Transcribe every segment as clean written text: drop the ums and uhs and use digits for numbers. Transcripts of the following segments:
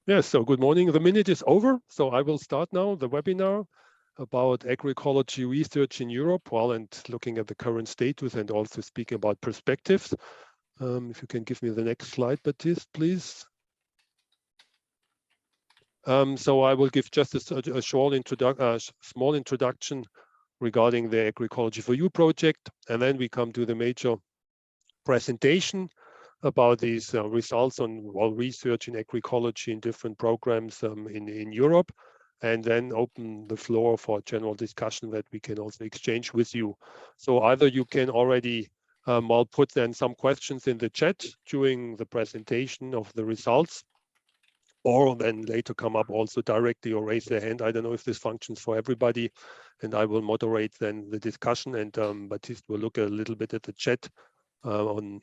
Yes, so good morning. The minute is over, so I will start now the webinar about agroecology research in Europe, and looking at the current status and also speaking about perspectives. If you can give me the next slide, Baptiste, please. So I will give just a small introduction regarding the Agroecology4EU project, and then we come to the major presentation about these results on research in agroecology in different programs in Europe, and then open the floor for general discussion that we can also exchange with you. So either you can already put then some questions in the chat during the presentation of the results, or then later come up also directly or raise their hand. I don't know if this functions for everybody, and I will moderate then the discussion, and Baptiste will look a little bit at the chat on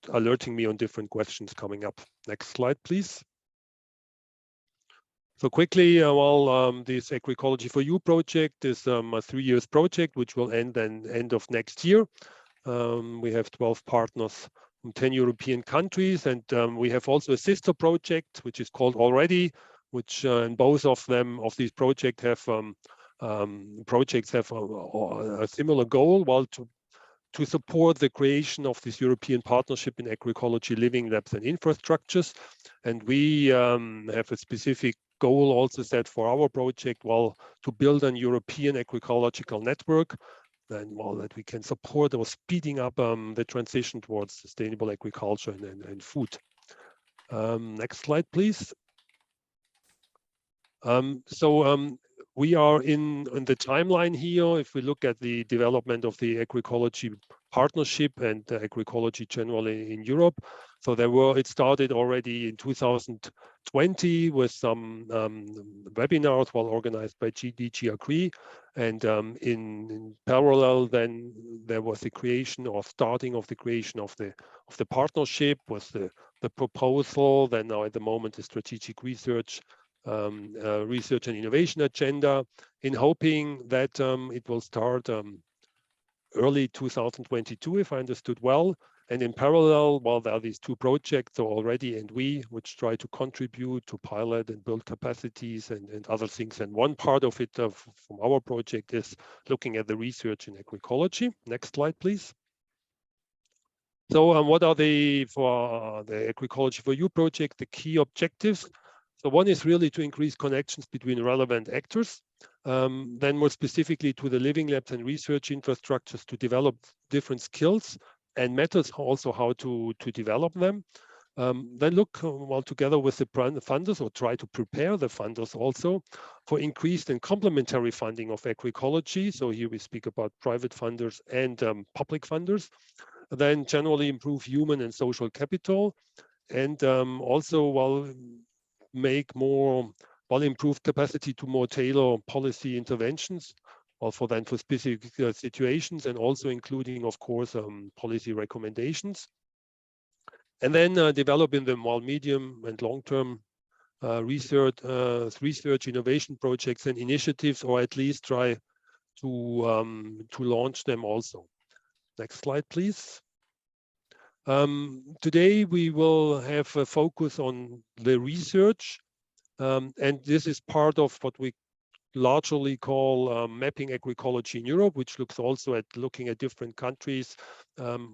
alerting me on different questions coming up. Next slide, please. So quickly, this Agroecology4EU project is a 3 years project, which will end of next year. We have 12 partners from 10 European countries, and we have also a sister project, which is called Already, which and both of these projects have a similar goal, to support the creation of this European partnership in agroecology, living labs and infrastructures. And we have a specific goal also set for our project, to build an European agroecological network, and that we can support or speeding up the transition towards sustainable agriculture and food. Next slide, please. We are in the timeline here. If we look at the development of the agroecology partnership and agroecology generally in Europe, so it started already in 2020 with some webinars organized by DG CREA, and in parallel then there was the creation or starting of the creation of the partnership with the proposal. Then now at the moment the strategic research and innovation agenda, in hoping that it will start early 2022, if I understood well. And in parallel, there are these two projects, so Already and We, which try to contribute to pilot and build capacities and other things. And one part of it from our project is looking at the research in agroecology. Next slide, please. So what are for the Agroecology4EU project, the key objectives? So one is really to increase connections between relevant actors, then more specifically to the living labs and research infrastructures to develop different skills and methods, also how to develop them. Then look together with the funders, or try to prepare the funders also for increased and complementary funding of agroecology. So here we speak about private funders and public funders. Then generally improve human and social capital, and also make more improved capacity to more tailor policy interventions, or for specific situations, and also including, of course, policy recommendations. And then develop in the medium and long-term research innovation projects and initiatives, or at least try to launch them also. Next slide, please. Today we will have a focus on the research, and this is part of what we largely call mapping agroecology in Europe, which looks also at looking at different countries,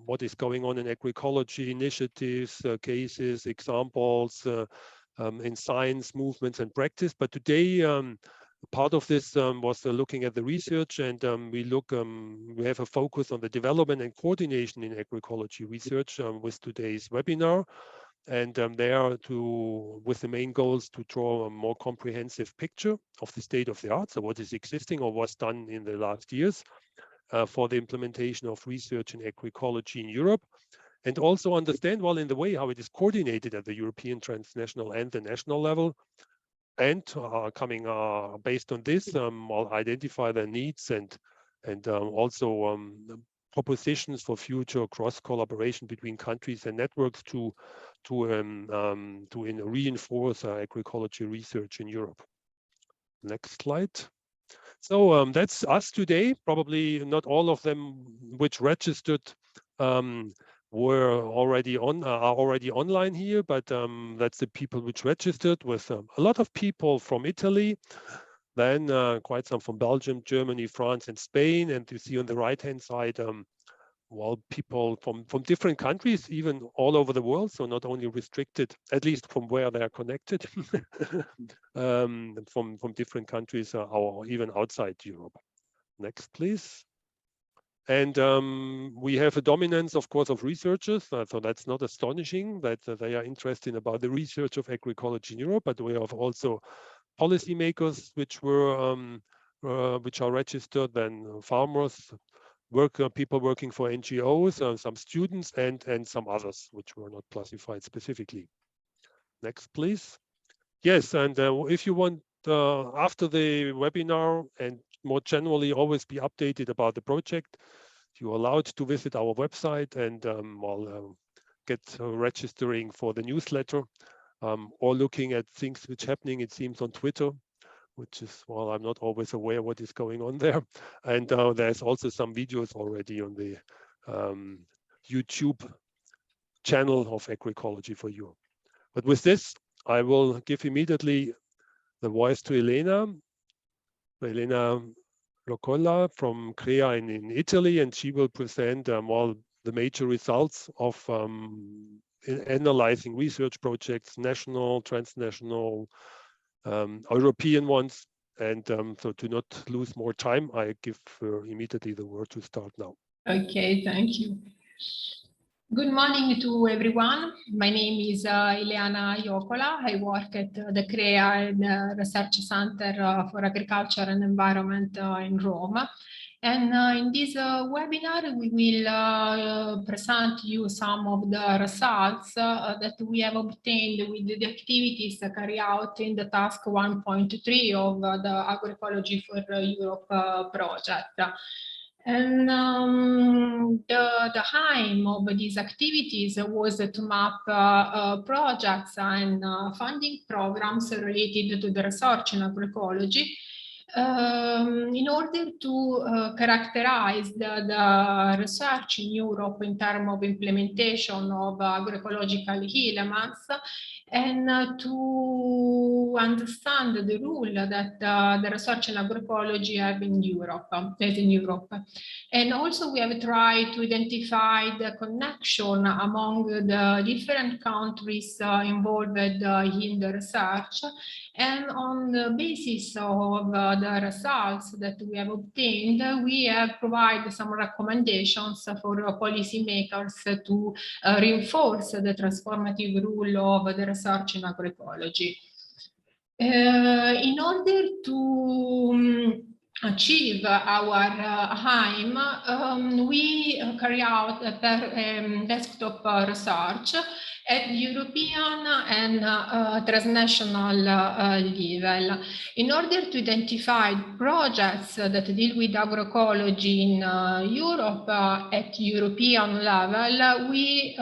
what is going on in agroecology initiatives, cases, examples in science, movements, and practice. But today, part of this was looking at the research, and we have a focus on the development and coordination in agroecology research with today's webinar, and with the main goals to draw a more comprehensive picture of the state of the art, so what is existing or was done in the last years for the implementation of research in agroecology in Europe, and also understand in the way how it is coordinated at the European, transnational, and the national level. And based on this, identify the needs and also propositions for future cross collaboration between countries and networks to reinforce agroecology research in Europe. Next slide. So that's us today. Probably not all of them which registered are already online here, but that's the people which registered, with a lot of people from Italy, then quite some from Belgium, Germany, France, and Spain. And you see on the right-hand side, well, people from different countries, even all over the world, so not only restricted, at least from where they are connected, from different countries, or even outside Europe. Next, please. And we have a dominance, of course, of researchers, so that's not astonishing that they are interested about the research of agroecology in Europe, but we have also policymakers which are registered, then farmers, people working for NGOs, some students, and some others which were not classified specifically. Next, please. Yes, and if you want, after the webinar, and more generally always be updated about the project, you're allowed to visit our website and get registering for the newsletter, or looking at things which happening, it seems, on Twitter, which is, well, I'm not always aware what is going on there. And there's also some videos already on the YouTube channel of Agroecology for Europe. But with this, I will give immediately the voice to Ileana Iocola from CREA in Italy, and she will present all the major results of in analyzing research projects, national, transnational, European ones. And so to not lose more time, I give immediately the word to start now. Okay, thank you. Good morning to everyone. My name is Ileana Iocola. I work at the CREA Research Center for Agriculture and Environment in Rome. And in this webinar, we will present you some of the results that we have obtained with the activities carried out in the task 1.3 of the Agroecology for Europe project. And the aim of these activities was to map projects and funding programs related to the research in agroecology, in order to characterize the research in Europe in terms of implementation of agroecological elements, and to understand the role that the research in agroecology have in Europe, And also we have tried to identify the connection among the different countries involved in the research. And on the basis of the results that we have obtained, we have provided some recommendations for policymakers to reinforce the transformative role of the research in agroecology. In order to achieve our aim, we carry out a desktop research at European and transnational level. In order to identify projects that deal with agroecology in Europe at European level, we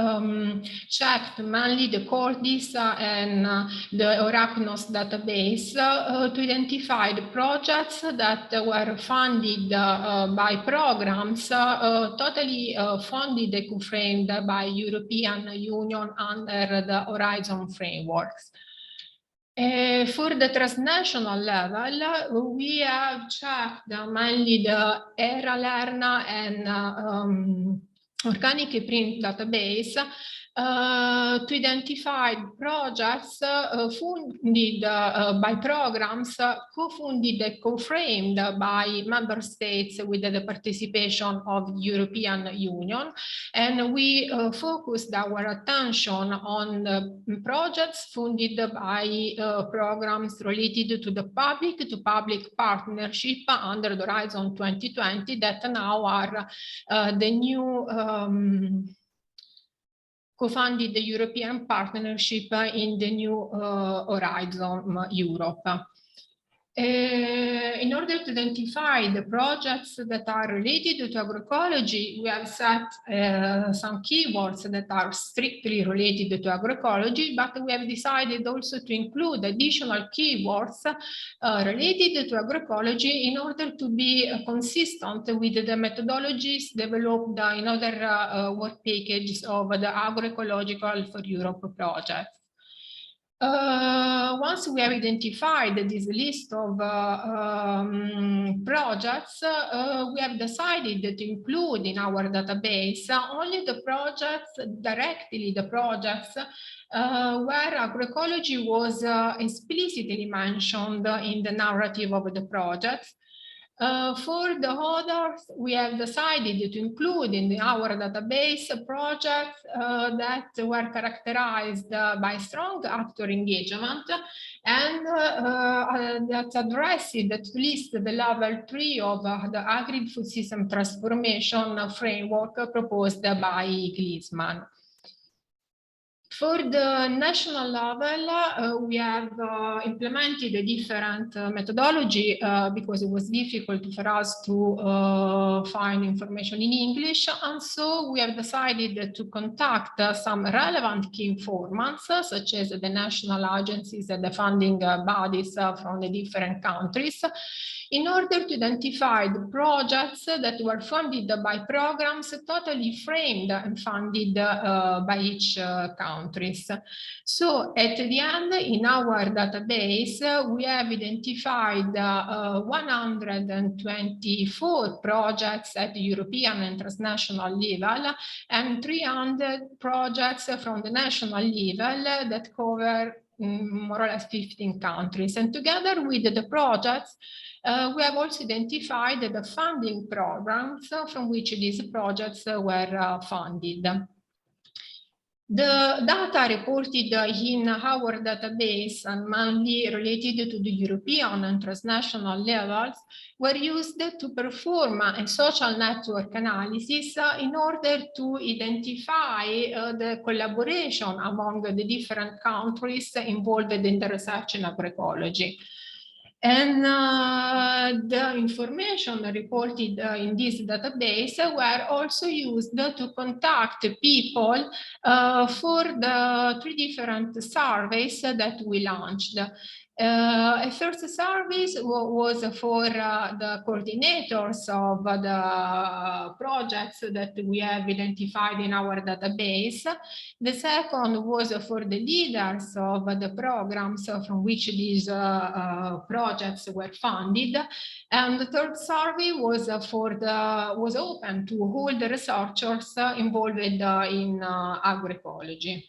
checked mainly the Cordis and the Arachnos database to identify the projects that were funded by programs totally funded and co-framed by European Union under the Horizon frameworks. For the transnational level, we have checked mainly the ERA, LERNA, and organic print database to identify projects funded by programs co-funded and co-framed by member states with the participation of European Union. And we focused our attention on the projects funded by programs related to the public-to-public partnership under the Horizon 2020 that now are the new co-funded the European partnership in the new Horizon Europe. In order to identify the projects that are related to agroecology, we have set some keywords that are strictly related to agroecology, but we have decided also to include additional keywords related to agroecology in order to be consistent with the methodologies developed in other work packages of the Agroecological for Europe project. Once we have identified this list of projects, we have decided to include in our database only the projects, directly the projects where agroecology was explicitly mentioned in the narrative of the projects. For the others, we have decided to include in our database projects that were characterized by strong actor engagement and that addressed at least the level 3 of the agri-food system transformation framework proposed by Gliessman. For the national level, we have implemented a different methodology because it was difficult for us to find information in English. And so we have decided to contact some relevant key informants, such as the national agencies and the funding bodies from the different countries, in order to identify the projects that were funded by programs totally framed and funded by each countries. So at the end, in our database, we have identified 124 projects at the European and transnational level and 300 projects from the national level that cover more or less 15 countries. And together with the projects, we have also identified the funding programs from which these projects were funded. The data reported in our database and mainly related to the European and transnational levels were used to perform a social network analysis in order to identify the collaboration among the different countries involved in the research in agroecology. And the information reported in this database were also used to contact people for the 3 different surveys that we launched. A first service was for the coordinators of the projects that we have identified in our database. The second was for the leaders of the programs from which these projects were funded. And the third survey was was open to all the researchers involved in agroecology.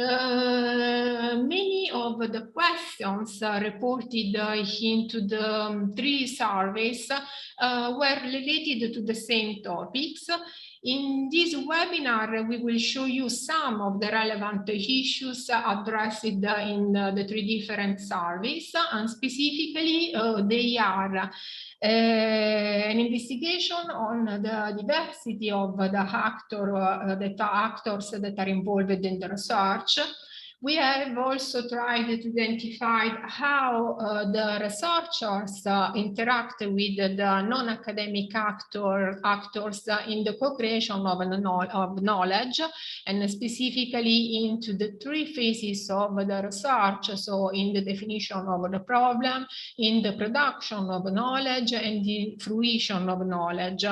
Many of the questions reported into the 3 surveys were related to the same topics. In this webinar, we will show you some of the relevant issues addressed in the 3 different surveys, and specifically they are an investigation on the diversity of the actors that are involved in the research. We have also tried to identify how the researchers interact with the non-academic actors in the co-creation of knowledge, and specifically into the 3 phases of the research, so in the definition of the problem, in the production of knowledge, and the fruition of knowledge.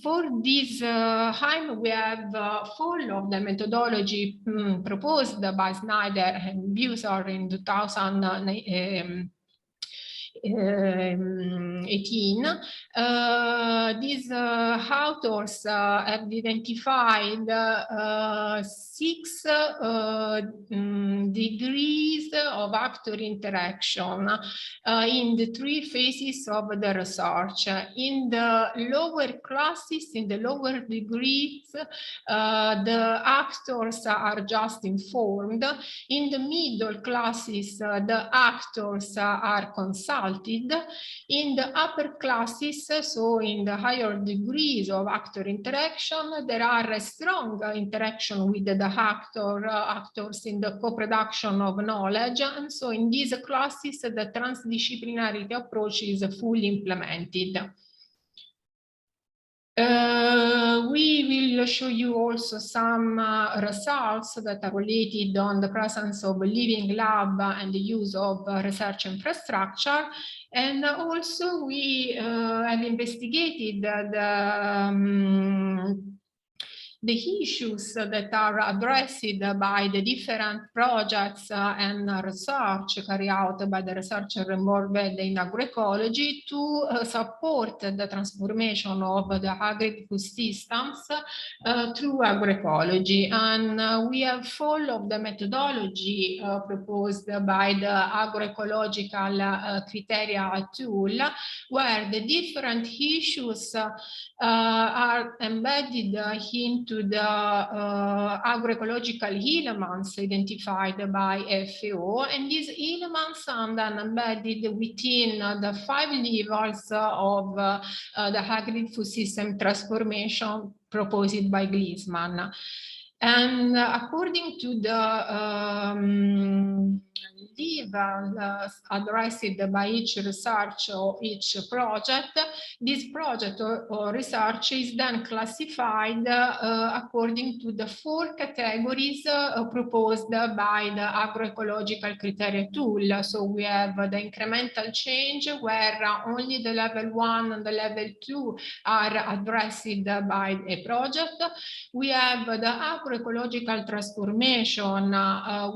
For this time, we have followed the methodology proposed by Snyder and Wezel in 2018. These authors have identified 6 degrees of actor interaction in the 3 phases of the research. In the lower classes, in the lower degrees, the actors are just informed. In the middle classes, the actors are consulted. resulted. In the upper classes, so in the higher degrees of actor interaction, there are a strong interaction with the actors in the co-production of knowledge. And so in these classes, the transdisciplinarity approach is fully implemented. We will show you also some results that are related on the presence of a living lab and the use of research infrastructure. And also we have investigated the issues that are addressed by the different projects and research carried out by the researcher involved in agroecology to support the transformation of the agri-food systems through agroecology. And we have followed the methodology proposed by the agroecological criteria tool, where the different issues are embedded into the agroecological elements identified by FAO, and these elements are then embedded within the 5 levels of the agri-food system transformation proposed by Gliessman. And according to the level addressed by each research or each project, this project or research is then classified according to the 4 categories proposed by the agroecological criteria tool. So we have the incremental change, where only the level 1 and the level 2 are addressed by a project. We have the agroecological transformation,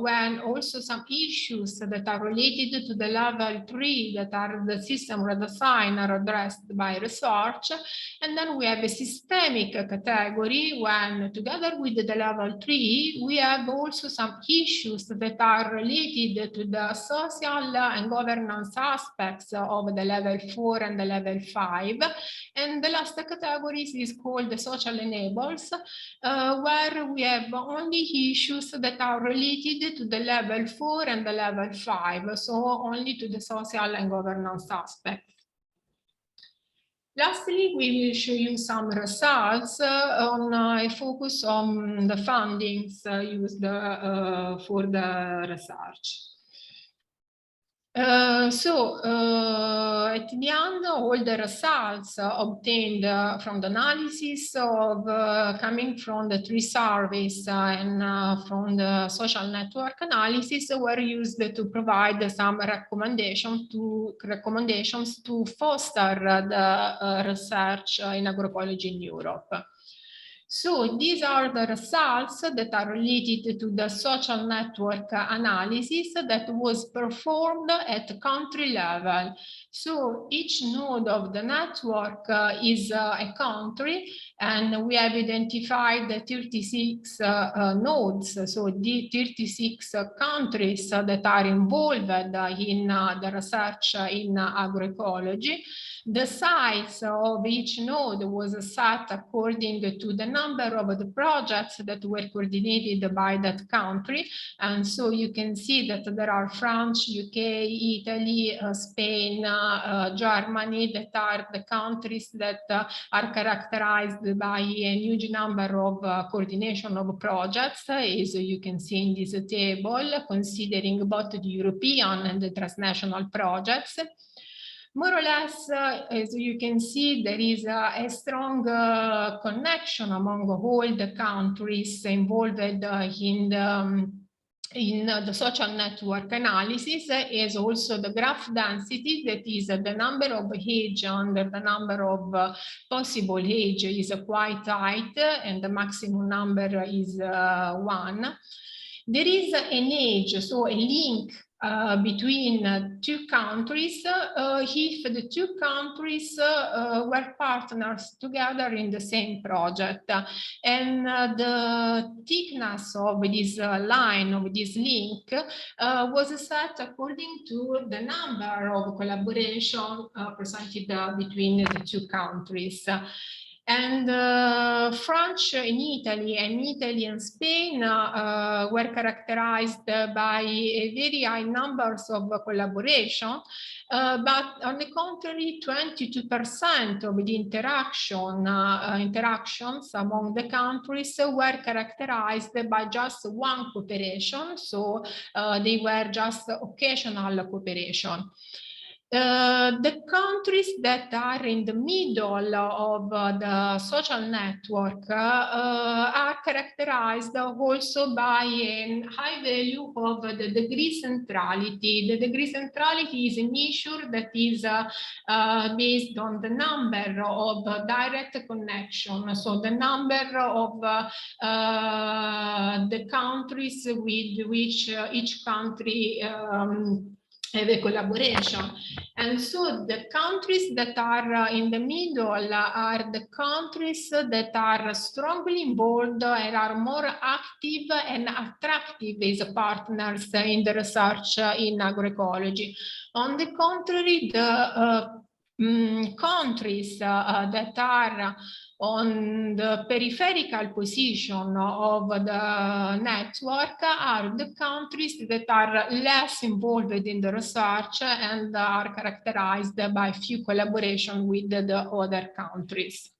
when also some issues that are related to the level 3, that are the system redesign, are addressed by research. And then we have a systemic category, when together with the level 3, we have also some issues that are related to the social and governance aspects of the level 4 and the level 5. And the last category is called the social enables, where we have only issues that are related to the level 4 and the level 5, so only to the social and governance aspects. Lastly, we will show you some results on a focus on the fundings used for the research. At the end, all the results obtained from the analysis of coming from the 3 surveys and from the social network analysis were used to provide some recommendations to foster the research in agroecology in Europe. So these are the results that are related to the social network analysis that was performed at country level. So each node of the network is a country, and we have identified the 36 nodes, so the 36 countries that are involved in the research in agroecology. The size of each node was set according to the number of the projects that were coordinated by that country. And so you can see that there are France, UK, Italy, Spain, Germany, that are the countries that are characterized by a huge number of coordination of projects, as you can see in this table, considering both the European and the transnational projects. More or less, as you can see, there is a strong connection among all the countries involved in the social network analysis, is also the graph density, that is the number of age and the number of possible age is quite tight, and the maximum number is 1. There is an age, so a link between 2 countries if the 2 countries were partners together in the same project. And the thickness of this line, of this link, was set according to the number of collaboration presented between the 2 countries. And France in Italy and Spain were characterized by very high numbers of collaboration, but on the contrary, 22% of the interactions among the countries were characterized by just one cooperation, so they were just occasional cooperation. The countries that are in the middle of the social network are characterized also by a high value of the degree centrality. The degree centrality is a measure that is based on the number of direct connections, so the number of the countries with which each country have a collaboration. And so the countries that are in the middle are the countries that are strongly involved and are more active and attractive as partners in the research in agroecology. On the contrary, the countries that are on the peripheral position of the network are the countries that are less involved in the research and are characterized by few collaboration with the other countries.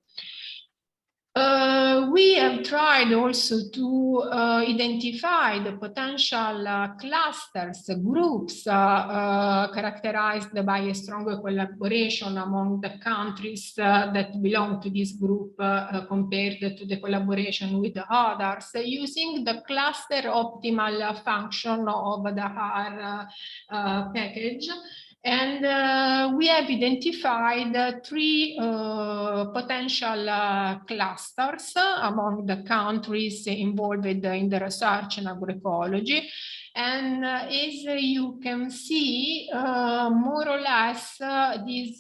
We have tried also to identify the potential clusters, groups characterized by a stronger collaboration among the countries that belong to this group compared to the collaboration with the others, using the cluster optimal function of the R package. And we have identified three potential clusters among the countries involved in the research in agroecology. And as you can see, more or less, it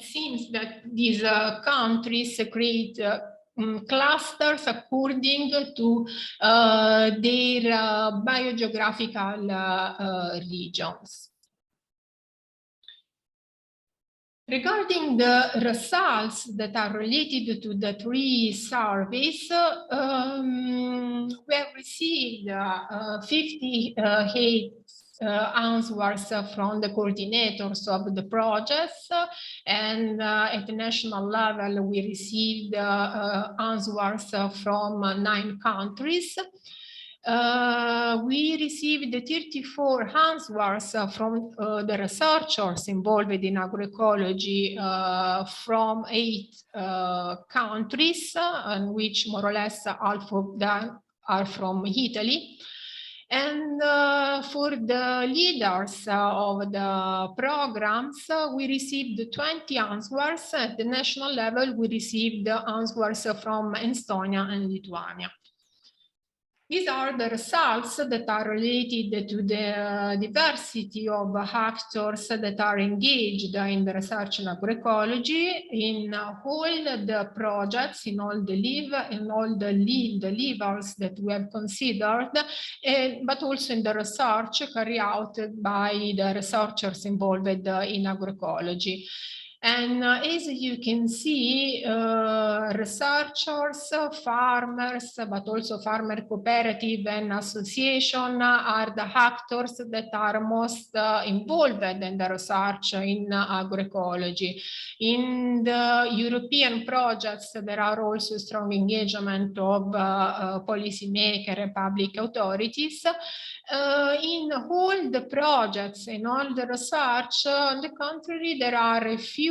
seems that these countries create clusters according to their biogeographical regions. Regarding the results that are related to the three surveys, we have received 58 answers from the coordinators of the projects, and at the national level we received answers from 9 countries. We received 34 answers from the researchers involved in agroecology from 8 countries, in which more or less half of them are from Italy. And for the leaders of the programs, we received 20 answers. At the national level, we received answers from Estonia and Lithuania. These are the results that are related to the diversity of actors that are engaged in the research in agroecology in all the projects, in all the levels that we have considered, but also in the research carried out by the researchers involved in agroecology. And as you can see, researchers, farmers, but also farmer cooperative and association are the actors that are most involved in the research in agroecology. In the European projects, there are also strong engagement of policymakers and public authorities. In all the projects, in all the research, on the contrary, there are a few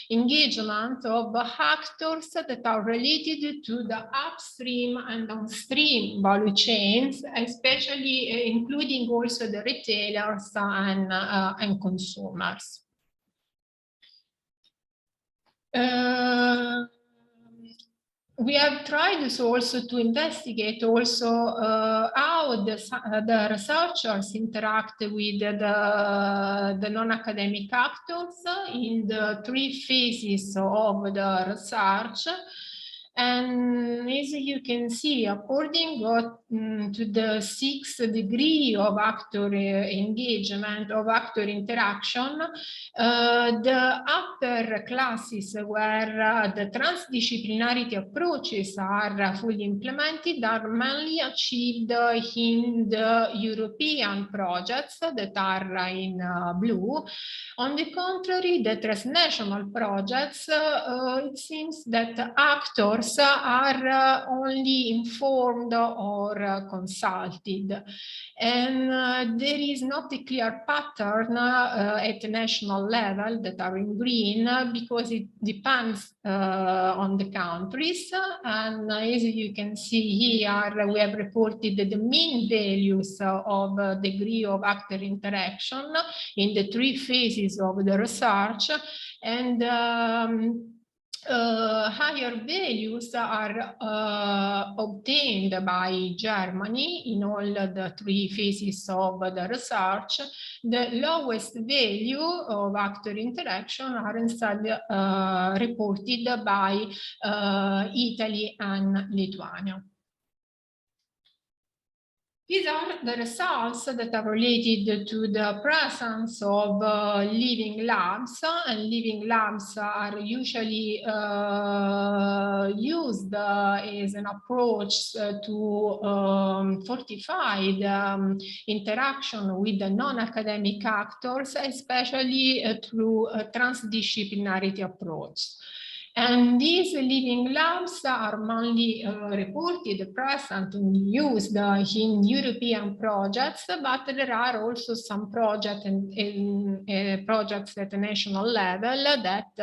engagement of actors that are related to the upstream and downstream value chains, especially including also the retailers and consumers. We have tried also to investigate also how the researchers interact with the non-academic actors in the 3 phases of the research. And as you can see, according to the 6th degree of actor engagement, of actor interaction, the upper classes where the transdisciplinarity approaches are fully implemented are mainly achieved in the European projects that are in blue. On the contrary, the transnational projects, it seems that actors are only informed or consulted. And there is not a clear pattern at the national level that are in green, because it depends on the countries. And as you can see here, we have reported the mean values of degree of actor interaction in the 3 phases of the research, and higher values are obtained by Germany in all the 3 phases of the research. The lowest value of actor interaction are instead reported by Italy and Lithuania. These are the results that are related to the presence of living labs, and living labs are usually used as an approach to fortify the interaction with the non-academic actors, especially through a transdisciplinarity approach. And these living labs are mainly reported, present, and used in European projects, but there are also some projects projects at the national level that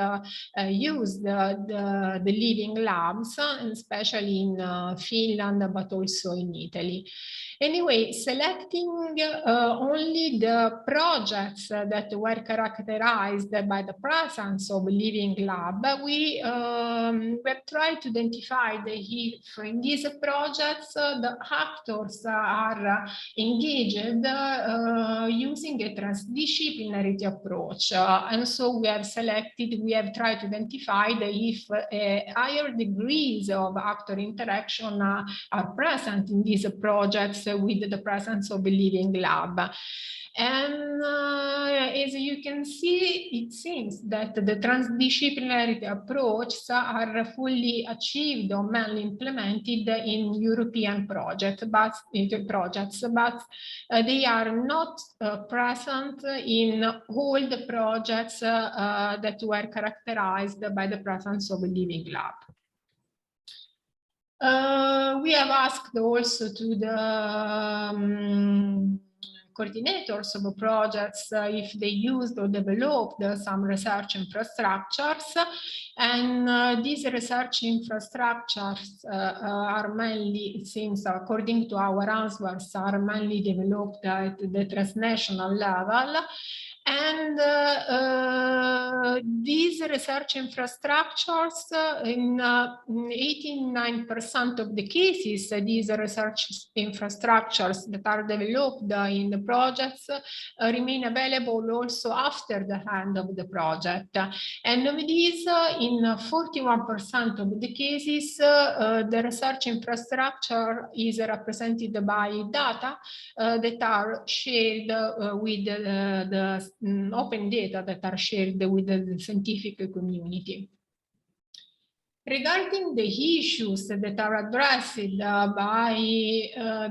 use the living labs, especially in Finland, but also in Italy. Anyway, selecting only the projects that were characterized by the presence of living lab, we have tried to identify if in these projects the actors are engaged using a transdisciplinarity approach. And so we have tried to identify if higher degrees of actor interaction are present in these projects with the presence of a living lab. And as you can see, it seems that the transdisciplinarity approaches are fully achieved or mainly implemented in European projects, but they are not present in all the projects that were characterized by the presence of a living lab. We have asked also to the coordinators of projects if they used or developed some research infrastructures, and these research infrastructures are mainly, it seems, according to our answers, are mainly developed at the transnational level. And these research infrastructures, in 89% of the cases, these research infrastructures that are developed in the projects remain available also after the end of the project. And of these, in 41% of the cases, the research infrastructure is represented by data that are shared with the open data that are shared with the scientific community. Regarding the issues that are addressed by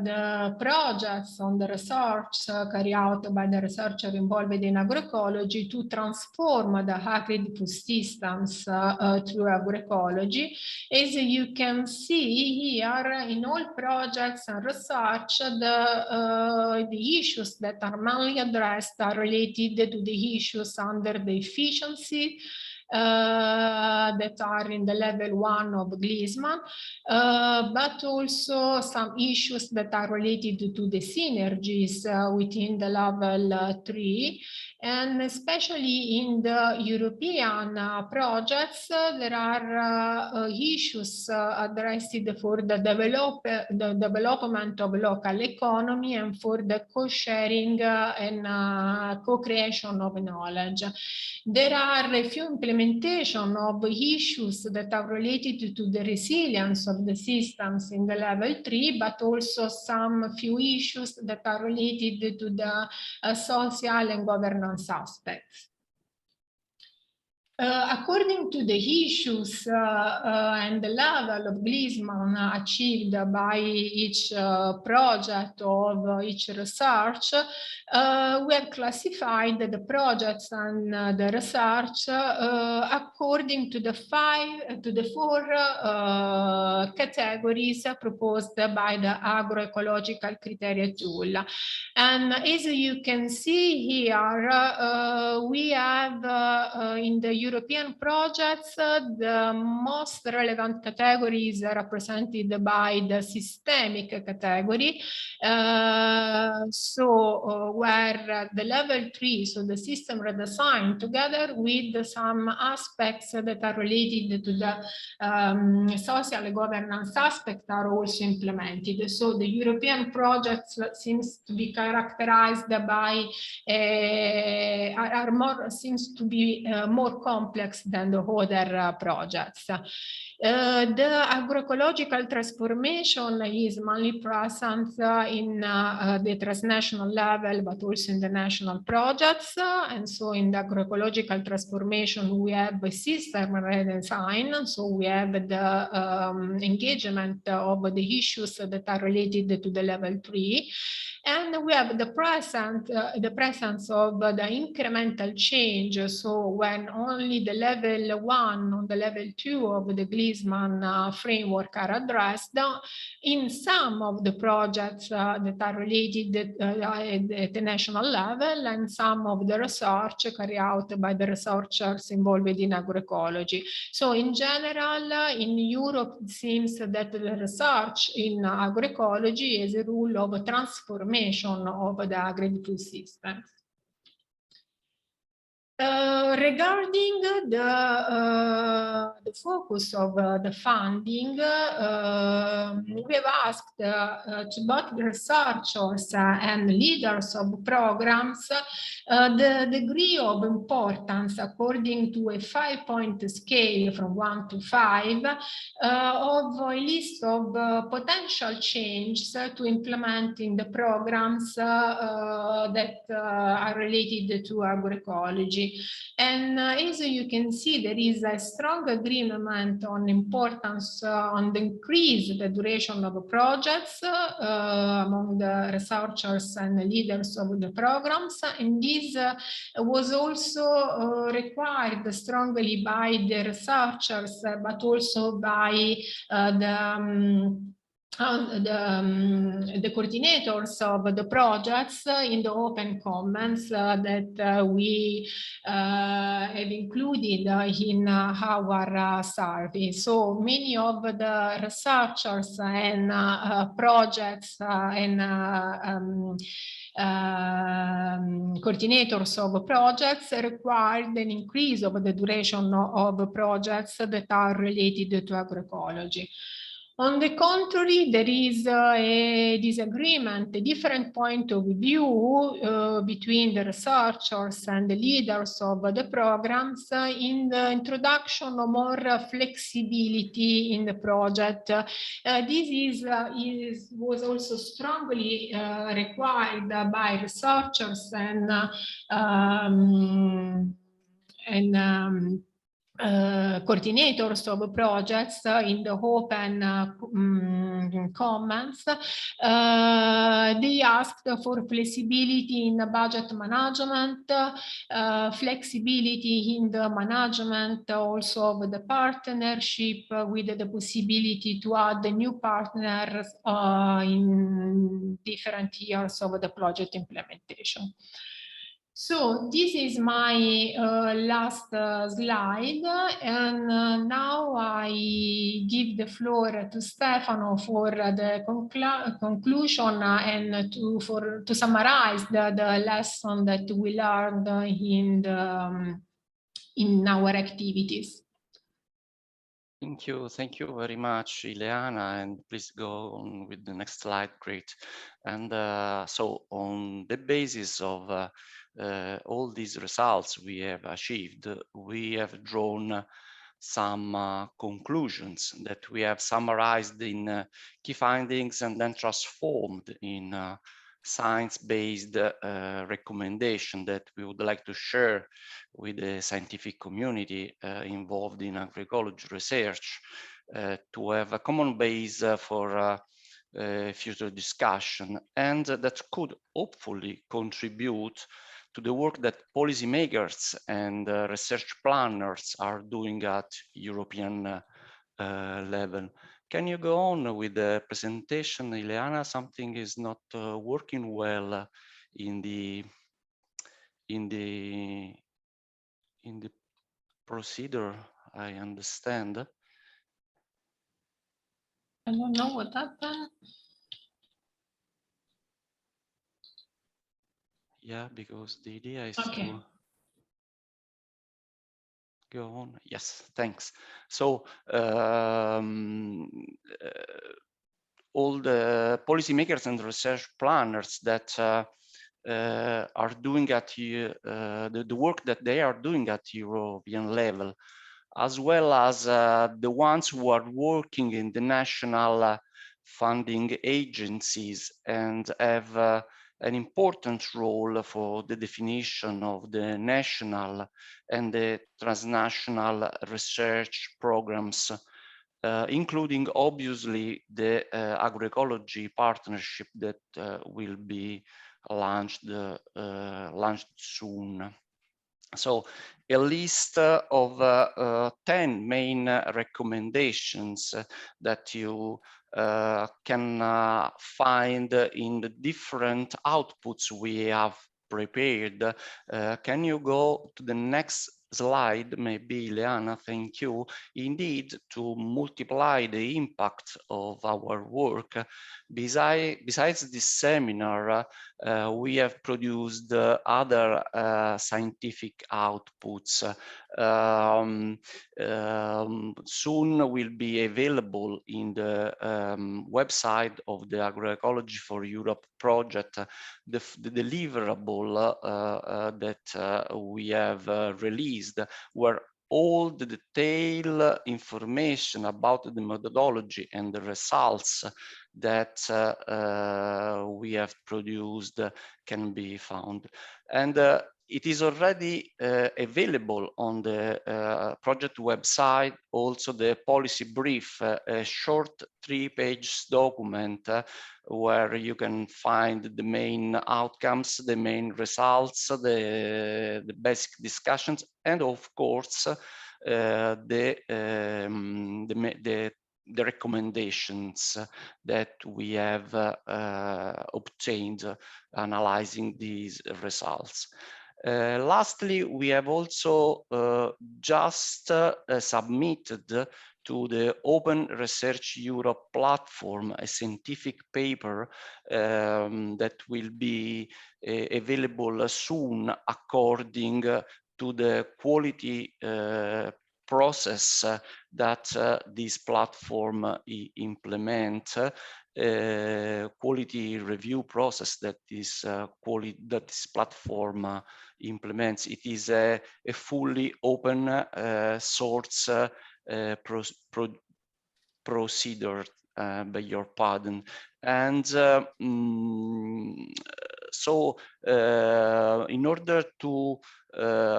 the projects on the research carried out by the researcher involved in agroecology to transform the hybrid food systems through agroecology, as you can see here, in all projects and research, the issues that are mainly addressed are related to the issues under the efficiency, that are in the level 1 of Gliessman, but also some issues that are related to the synergies within the level 3. And especially in the European projects, there are issues addressed for the development of local economy and for the co-sharing and co-creation of knowledge. There are a few implementation of issues that are related to the resilience of the systems in the level 3, but also some few issues that are related to the social and governance aspects. According to the issues and the level of Gleason achieved by each project of each research, we have classified the projects and the research according to the four categories proposed by the agroecological criteria tool. And as you can see here, we have in the European projects, the most relevant categories are represented by the systemic category. Where the level 3, so the system redesign, together with some aspects that are related to the social governance aspect, are also implemented. So the European projects seems to be characterized by seems to be more complex than the other projects. The agroecological transformation is mainly present in the transnational level, but also in the national projects. And so in the agroecological transformation, we have a system redesign. So we have the engagement of the issues that are related to the level 3. And we have the presence of the incremental change. So when only the level 1 or the level 2 of the Gleason framework are addressed, in some of the projects that are related at the national level, and some of the research carried out by the researchers involved in agroecology. So in general, in Europe, it seems that the research in agroecology is a rule of transformation of the agri-food system. Regarding the focus of the funding, we have asked to both the researchers and leaders of programs the degree of importance according to a 5-point scale from 1 to 5 of a list of potential changes to implementing the programs that are related to agroecology. And as you can see, there is a strong agreement on importance on the increase the duration of projects among the researchers and leaders of the programs. And this was also required strongly by the researchers, but also by the coordinators of the projects in the open comments that we have included in our survey. So many of the researchers and projects and coordinators of projects required an increase of the duration of projects that are related to agroecology. On the contrary, there is a disagreement, a different point of view between the researchers and the leaders of the programs in the introduction of more flexibility in the project. This was also strongly required by researchers and coordinators of projects in the open comments. They asked for flexibility in the budget management, flexibility in the management also of the partnership with the possibility to add the new partners in different years of the project implementation. So this is my last slide, and now I give the floor to Stefano for the conclusion and to summarize the lesson that we learned in our activities. Thank you very much, Ileana, and please go on with the next slide. Great. And so on the basis of all these results we have achieved, we have drawn some conclusions that we have summarized in key findings and then transformed in science-based recommendation that we would like to share with the scientific community involved in agroecology research to have a common base for future discussion, and that could hopefully contribute to the work that policymakers and research planners are doing at European level. Can you go on with the presentation, Ileana? Something is not working well in the procedure, I understand. I don't know what happened. Yeah, because the idea is Okay. to go on. Yes, thanks. So all the policymakers and research planners that are doing at the work that they are doing at European level, as well as the ones who are working in the national funding agencies and have an important role for the definition of the national and the transnational research programs, including obviously the agroecology partnership that will be launched soon. So a list of 10 main recommendations that you can find in the different outputs we have prepared. Can you go to the next slide, maybe, Ileana? Thank you. Indeed, to multiply the impact of our work, besides this seminar, we have produced other scientific outputs. Soon will be available in the website of the Agroecology for Europe project, the deliverable that we have released, where all the detailed information about the methodology and the results that we have produced can be found. And it is already available on the project website, also the policy brief, a short 3-page document where you can find the main outcomes, the main results, the basic discussions, and of course, the recommendations that we have obtained analyzing these results. Lastly, we have also just submitted to the Open Research Europe platform a scientific paper that will be available soon according to the quality process that this platform implement, quality review process that this platform implements. It is a fully open source procedure, by your pardon. And so in order to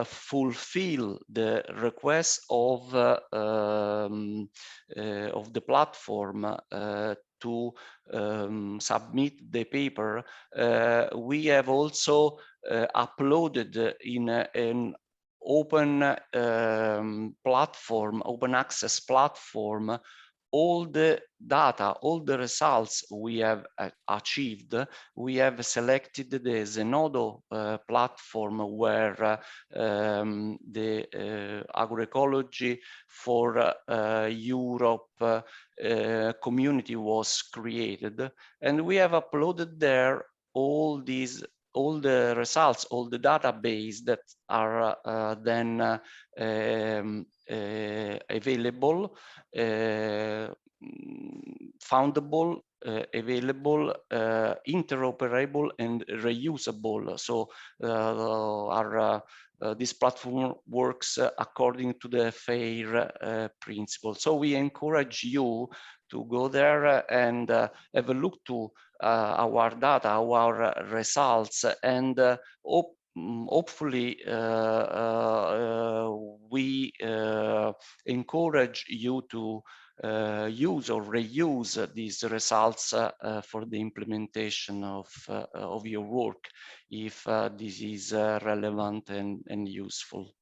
fulfill the request of the platform to submit the paper, we have also uploaded in an open platform, open access platform, all the data, all the results we have achieved. We have selected the Zenodo platform where the Agroecology for Europe community was created, and we have uploaded there all the results, all the database that are then available, foundable, available, interoperable, and reusable. So are this platform works according to the FAIR principle. So we encourage you to go there and have a look to our data, our results, and hopefully we encourage you to use or reuse these results for the implementation of your work, if this is relevant and useful.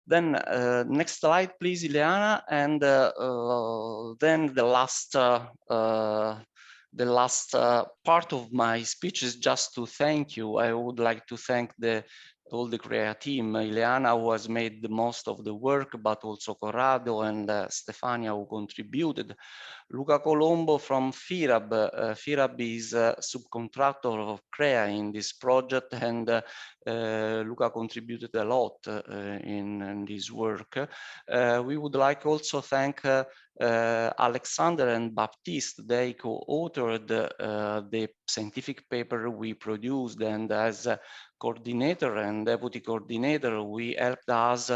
Then next slide, please, Ileana, and then the last part of my speech is just to thank you. I would like to thank all the CREA team. Ileana, who has made the most of the work, but also Corrado and Stefania, who contributed. Luca Colombo from FIRAB. FIRAB is a subcontractor of CREA in this project, and Luca contributed a lot in this work. We would like also thank Alexander and Baptiste. They co-authored the scientific paper we produced, and as a coordinator and deputy coordinator, we helped us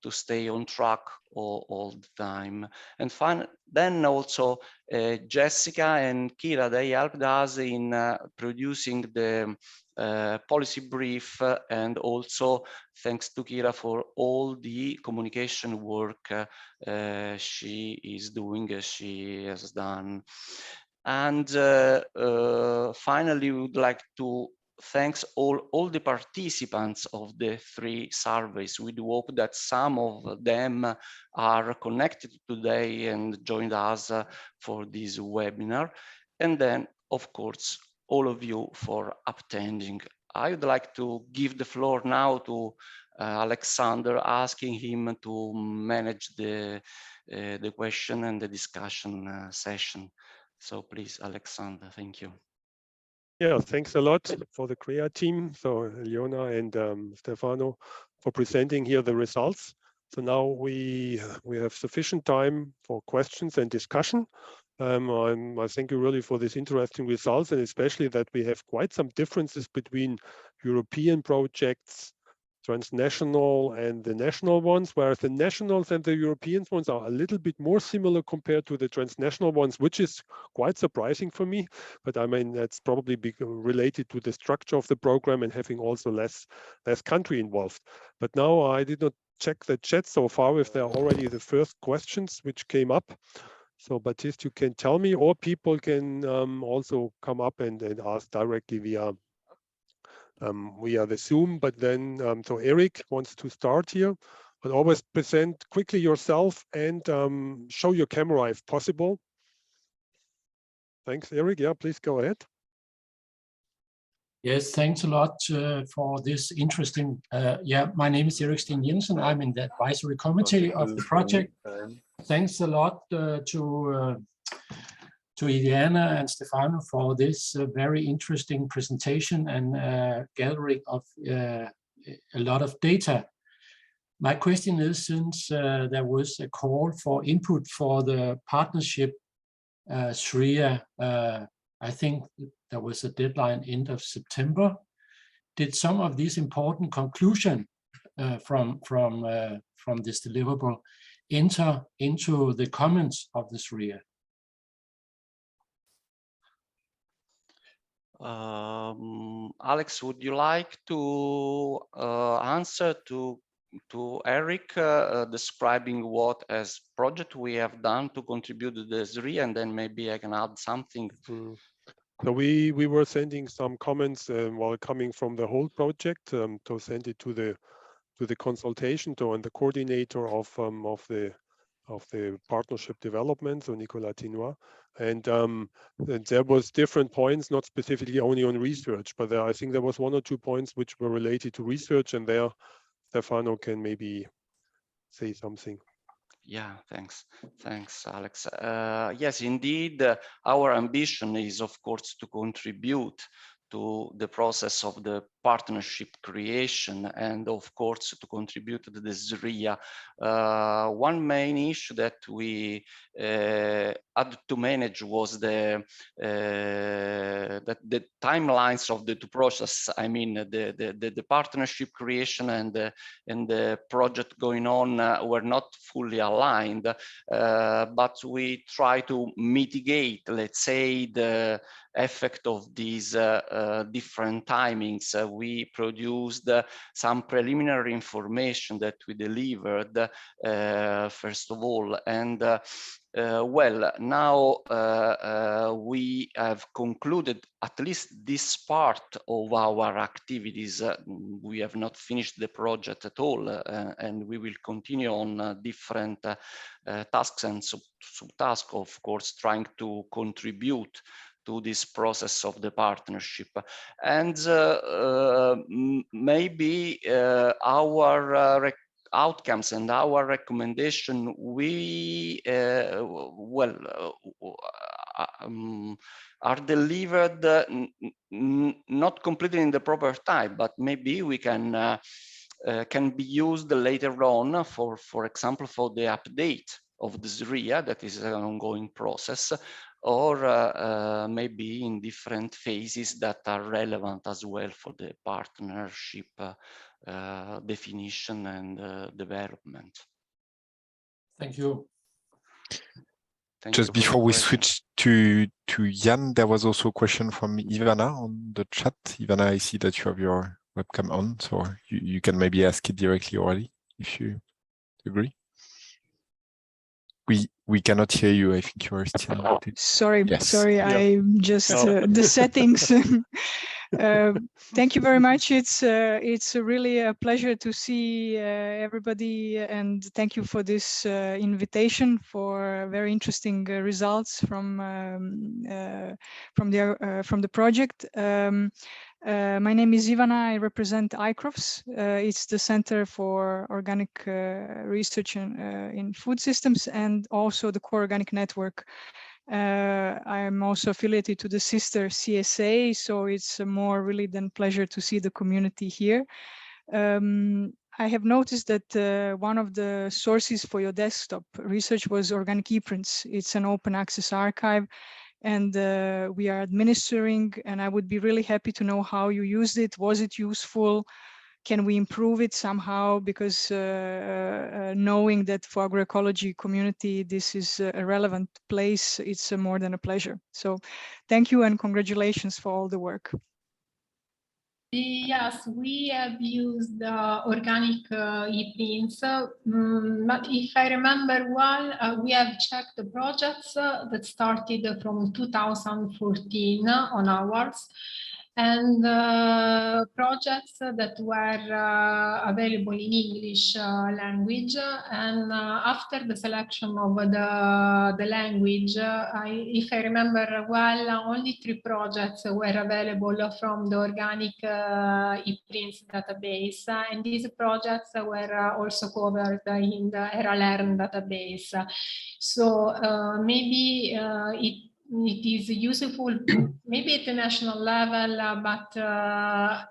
to stay on track all the time. And then also Jessica and Kira, they helped us in producing the policy brief, and also thanks to Kira for all the communication work she is doing, she has done. And finally, we would like to thanks all the participants of the 3 surveys. We do hope that some of them are connected today and joined us for this webinar. And then, of course, all of you for attending. I would like to give the floor now to Alexander, asking him to manage the question and the discussion session. So please, Alexander, thank you. Yeah, thanks a lot for the CREA team, so Ileana and Stefano, for presenting here the results. So now we have sufficient time for questions and discussion. I thank you really for this interesting results, and especially that we have quite some differences between European projects, transnational and the national ones, whereas the nationals and the European ones are a little bit more similar compared to the transnational ones, which is quite surprising for me. But I mean, that's probably related to the structure of the program and having also less country involved. But now I did not check the chat so far if there are already the first questions which came up. So Baptiste, you can tell me, or people can also come up and ask directly via the Zoom. But then, so Eric wants to start here, but always present quickly yourself and show your camera if possible. Thanks, Eric. Yeah, please go ahead. Yes, thanks a lot for this interesting. Yeah, my name is Erik Steen Jensen. I'm in the advisory committee of the project. Thanks a lot to Ileana and Stefano for this very interesting presentation and gathering of a lot of data. My question is, since there was a call for input for the partnership CREA, I think there was a deadline end of September. Did some of these important conclusions from this deliverable enter into the comments of the CREA? Alex, would you like to answer to Eric describing what as project we have done to contribute to the CREA, and then maybe I can add something. So we were sending some comments while coming from the whole project to send it to the consultation and the coordinator of the partnership development, so Nicolas Tinois. And there was different points, not specifically only on research, but I think there was 1 or 2 points which were related to research, and there Stefano can maybe say something. Yeah, thanks, Alex. Yes, indeed, our ambition is, of course, to contribute to the process of the partnership creation and of course to contribute to the CREA. One main issue that we had to manage was the timelines of the two processes. I mean, the partnership creation and the project going on were not fully aligned, but we try to mitigate, let's say, the effect of these different timings. We produced some preliminary information that we delivered first of all, and well, now we have concluded at least this part of our activities. We have not finished the project at all, and we will continue on different tasks and subtasks, of course, trying to contribute to this process of the partnership. And maybe our outcomes and our recommendation, we are delivered not completely in the proper time, but maybe we can be used later on for example, for the update of the CREA, that is an ongoing process, or maybe in different phases that are relevant as well for the partnership definition and development. Thank you. Just before we switch to Jan, there was also a question from Ivana on the chat. Ivana, I see that you have your webcam on, so you can maybe ask it directly already, if you agree. We cannot hear you. I think you are still muted. Sorry, yes. sorry, yeah. I just the settings. Thank you very much. It's really a pleasure to see everybody, and thank you for this invitation for very interesting results from the project. My name is Ivana. I represent ICROFS. It's the Center for Organic Research in Food Systems and also the Core Organic Network. I'm also affiliated to the sister CSA, so it's more really than pleasure to see the community here. I have noticed that one of the sources for your desktop research was Organic ePrints. It's an open access archive, and we are administering, and I would be really happy to know how you used it. Was it useful? Can we improve it somehow? Because knowing that for agroecology community, this is a relevant place, it's more than a pleasure. So thank you and congratulations for all the work. Yes, we have used organic ePrints, but if I remember well, we have checked the projects that started from 2014 on ours, and projects that were available in English language. And after the selection of the language, if I remember well, only 3 projects were available from the organic ePrints database, and these projects were also covered in the ERA-Learn database. So maybe it is useful, maybe at the national level, but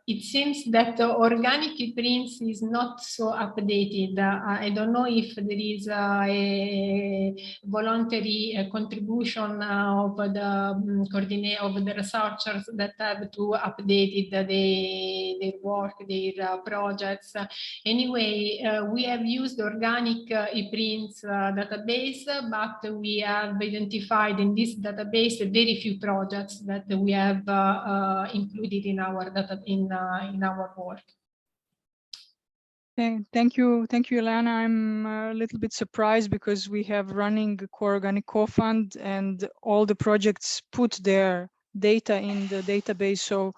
it seems that organic ePrints is not so updated. I don't know if there is a voluntary contribution of the researchers that have to update their work, their projects. Anyway, we have used organic ePrints database, but we have identified in this database very few projects that we have included in our data in our work. Okay, thank you, Ileana. I'm a little bit surprised because we have running Core Organic Co-Fund and all the projects put their data in the database. So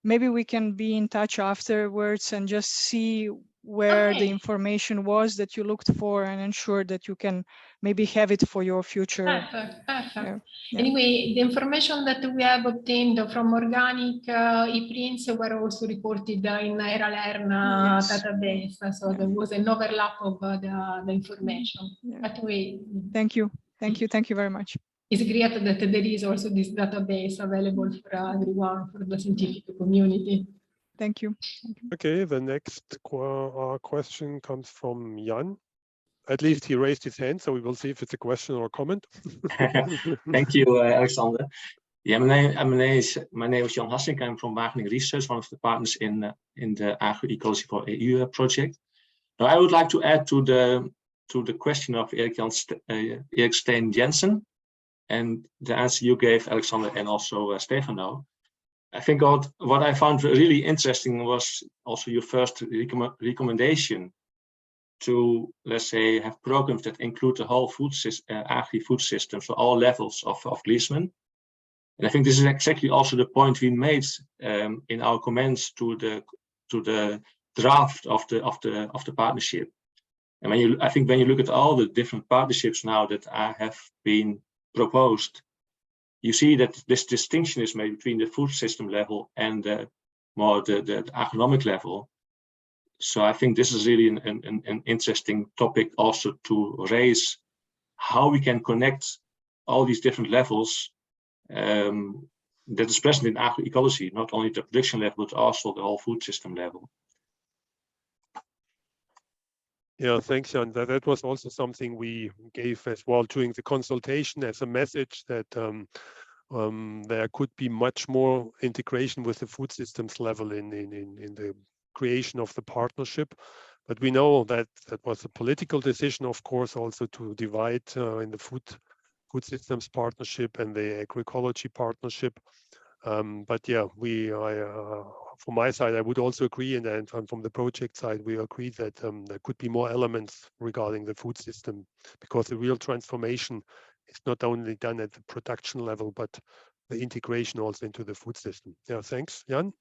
maybe we can be in touch afterwards and just see where the information was that you looked for and ensure that you can maybe have it for your future. Perfect. Yeah. Anyway, the information that we have obtained from organic ePrints were also reported in ERA-Learn database. So there was an overlap of the information. But thank you very much. It's great that there is also this database available for everyone, for the scientific community. Thank you. Okay, the next question comes from Jan. At least he raised his hand, so we will see if it's a question or a comment. Thank you, Alexander. Yeah, my name is Jan Hassink. I'm from Wageningen Research, one of the partners in the Agroecology for EU project. Now, I would like to add to the question of Erik Steen Jensen and the answer you gave, Alexander, and also Stefano. I think what I found really interesting was also your first recommendation to, let's say, have programs that include the whole food system, agri-food system, so all levels of Gleesman. And I think this is exactly also the point we made in our comments to the draft of the partnership. And I think when you look at all the different partnerships now that have been proposed, you see that this distinction is made between the food system level and the agronomic level. So I think this is really an interesting topic also to raise, how we can connect all these different levels that is present in agroecology, not only the production level, but also the whole food system level. Yeah, thanks, Jan. That was also something we gave as well during the consultation as a message, that there could be much more integration with the food systems level in the creation of the partnership. But we know that that was a political decision, of course, also to divide in the food systems partnership and the agroecology partnership. But yeah, from my side, I would also agree, and from the project side, we agree that there could be more elements regarding the food system, because the real transformation is not only done at the production level, but the integration also into the food system. Yeah, thanks, Jan.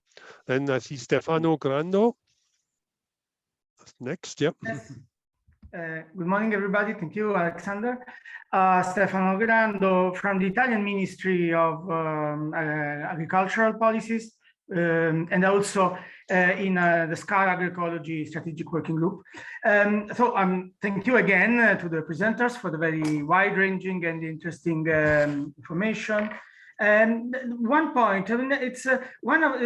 Then I see Stefano Grando. Next, yeah. Yes. Good morning, everybody. Thank you, Alexander. Stefano Grando from the Italian Ministry of Agricultural Policies, and also in the SCAR Agroecology Strategic Working Group. So thank you again to the presenters for the very wide-ranging and interesting information. And one point, I mean, it's one of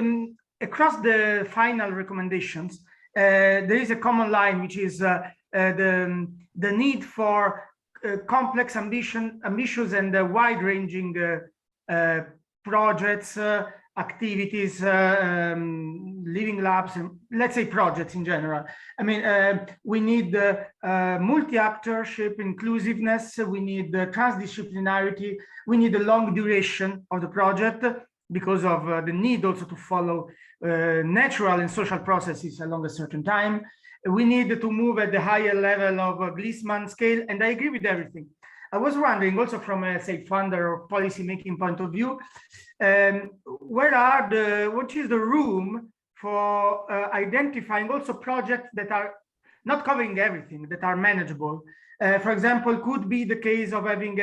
across the final recommendations, there is a common line, which is the need for complex, ambitious and wide-ranging projects, activities, living labs, and let's say projects in general. I mean, we need multi-actorship, inclusiveness, we need transdisciplinarity, we need the long duration of the project because of the need also to follow natural and social processes along a certain time. We need to move at the higher level of Gleesman scale, and I agree with everything. I was wondering also from a, say, funder or policy making point of view, what is the room for identifying also projects that are not covering everything, that are manageable? For example, could be the case of having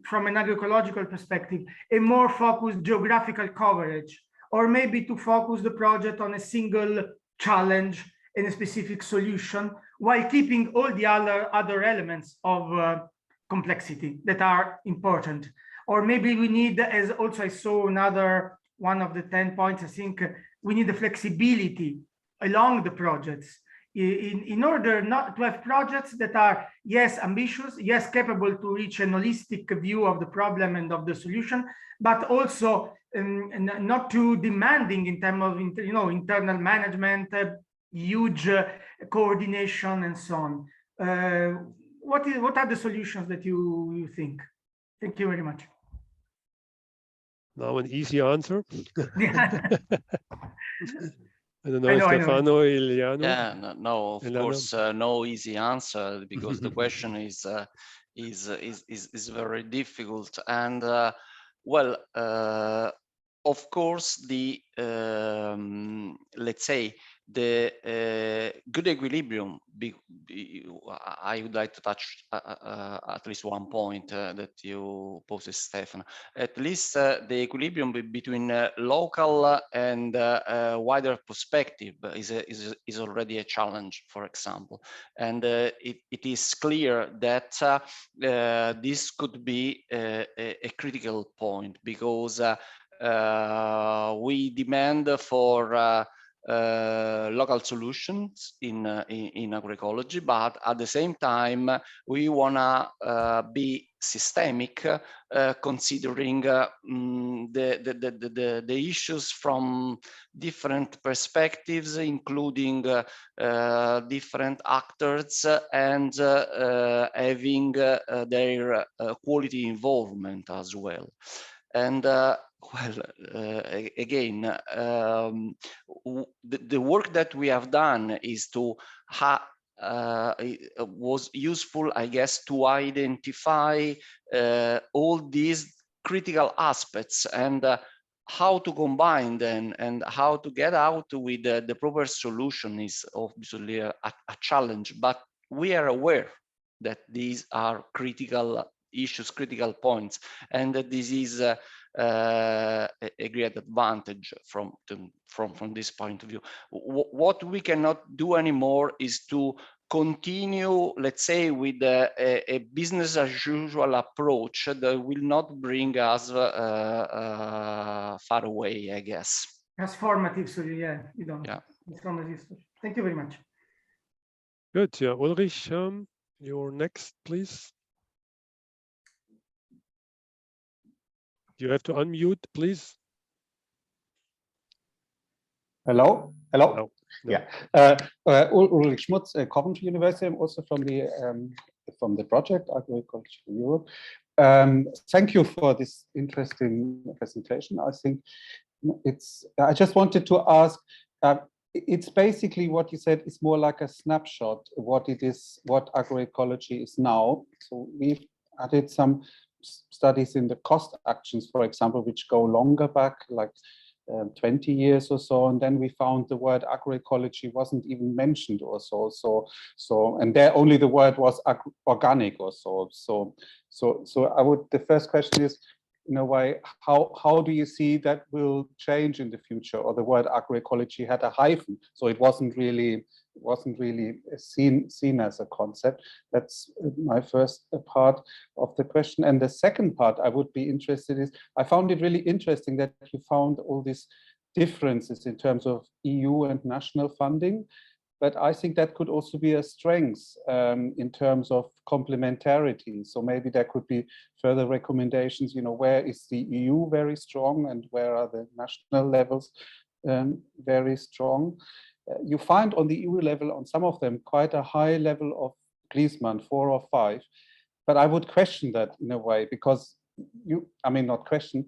from an agroecological perspective, a more focused geographical coverage, or maybe to focus the project on a single challenge and a specific solution, while keeping all the other elements of complexity that are important. Or maybe we need, as also I saw another one of the 10 points, I think we need the flexibility along the projects in order not to have projects that are, yes, ambitious, yes, capable to reach an holistic view of the problem and of the solution, but also not too demanding in terms of internal management, huge coordination, and so on. What are the solutions that you think? Thank you very much. Now an easy answer. I don't know, I know, Stefano, Ileana. Yeah, no, of Ileana. course, no easy answer, because the question is very difficult. And well, of course, the let's say the good equilibrium. I would like to touch at least one point that you posed, Stefano. At least the equilibrium between local and wider perspective is already a challenge, for example. And it is clear that this could be a critical point, because we demand for local solutions in agroecology, but at the same time we wanna be systemic, considering the issues from different perspectives, including different actors, and having their quality involvement as well. And again, the work that we have done is to was useful, I guess, to identify all these critical aspects and how to combine them and how to get out with the proper solution is obviously a challenge, but we are aware that these are critical issues, critical points, and that this is a great advantage from this point of view. What we cannot do anymore is to continue, let's say, with a business as usual approach that will not bring us far away, I guess. Transformative, so yeah, you don't. Yeah. Thank you very much. Good. Yeah, Ulrich, you're next, please. You have to unmute, please. Hello. Hello. No. Yeah. Ulrich Schmutz, Coventry University. I'm also from the project Agroecology for Europe. Thank you for this interesting presentation. I think I just wanted to ask. It's basically what you said is more like a snapshot of what it is, what agroecology is now. So we've added some studies in the cost actions, for example, which go longer back, like 20 years or so, and then we found the word agroecology wasn't even mentioned or so. And there only the word was organic or so. So the first question is, in a way, how do you see that will change in the future? Or the word agroecology had a hyphen, so it wasn't really seen as a concept. That's my first part of the question. And the second part I would be interested is, I found it really interesting that you found all these differences in terms of EU and national funding. But I think that could also be a strength in terms of complementarity. So maybe there could be further recommendations, where is the EU very strong and where are the national levels very strong. You find on the EU level, on some of them, quite a high level of Griezmann, 4 or 5. But I would question that in a way, because not question,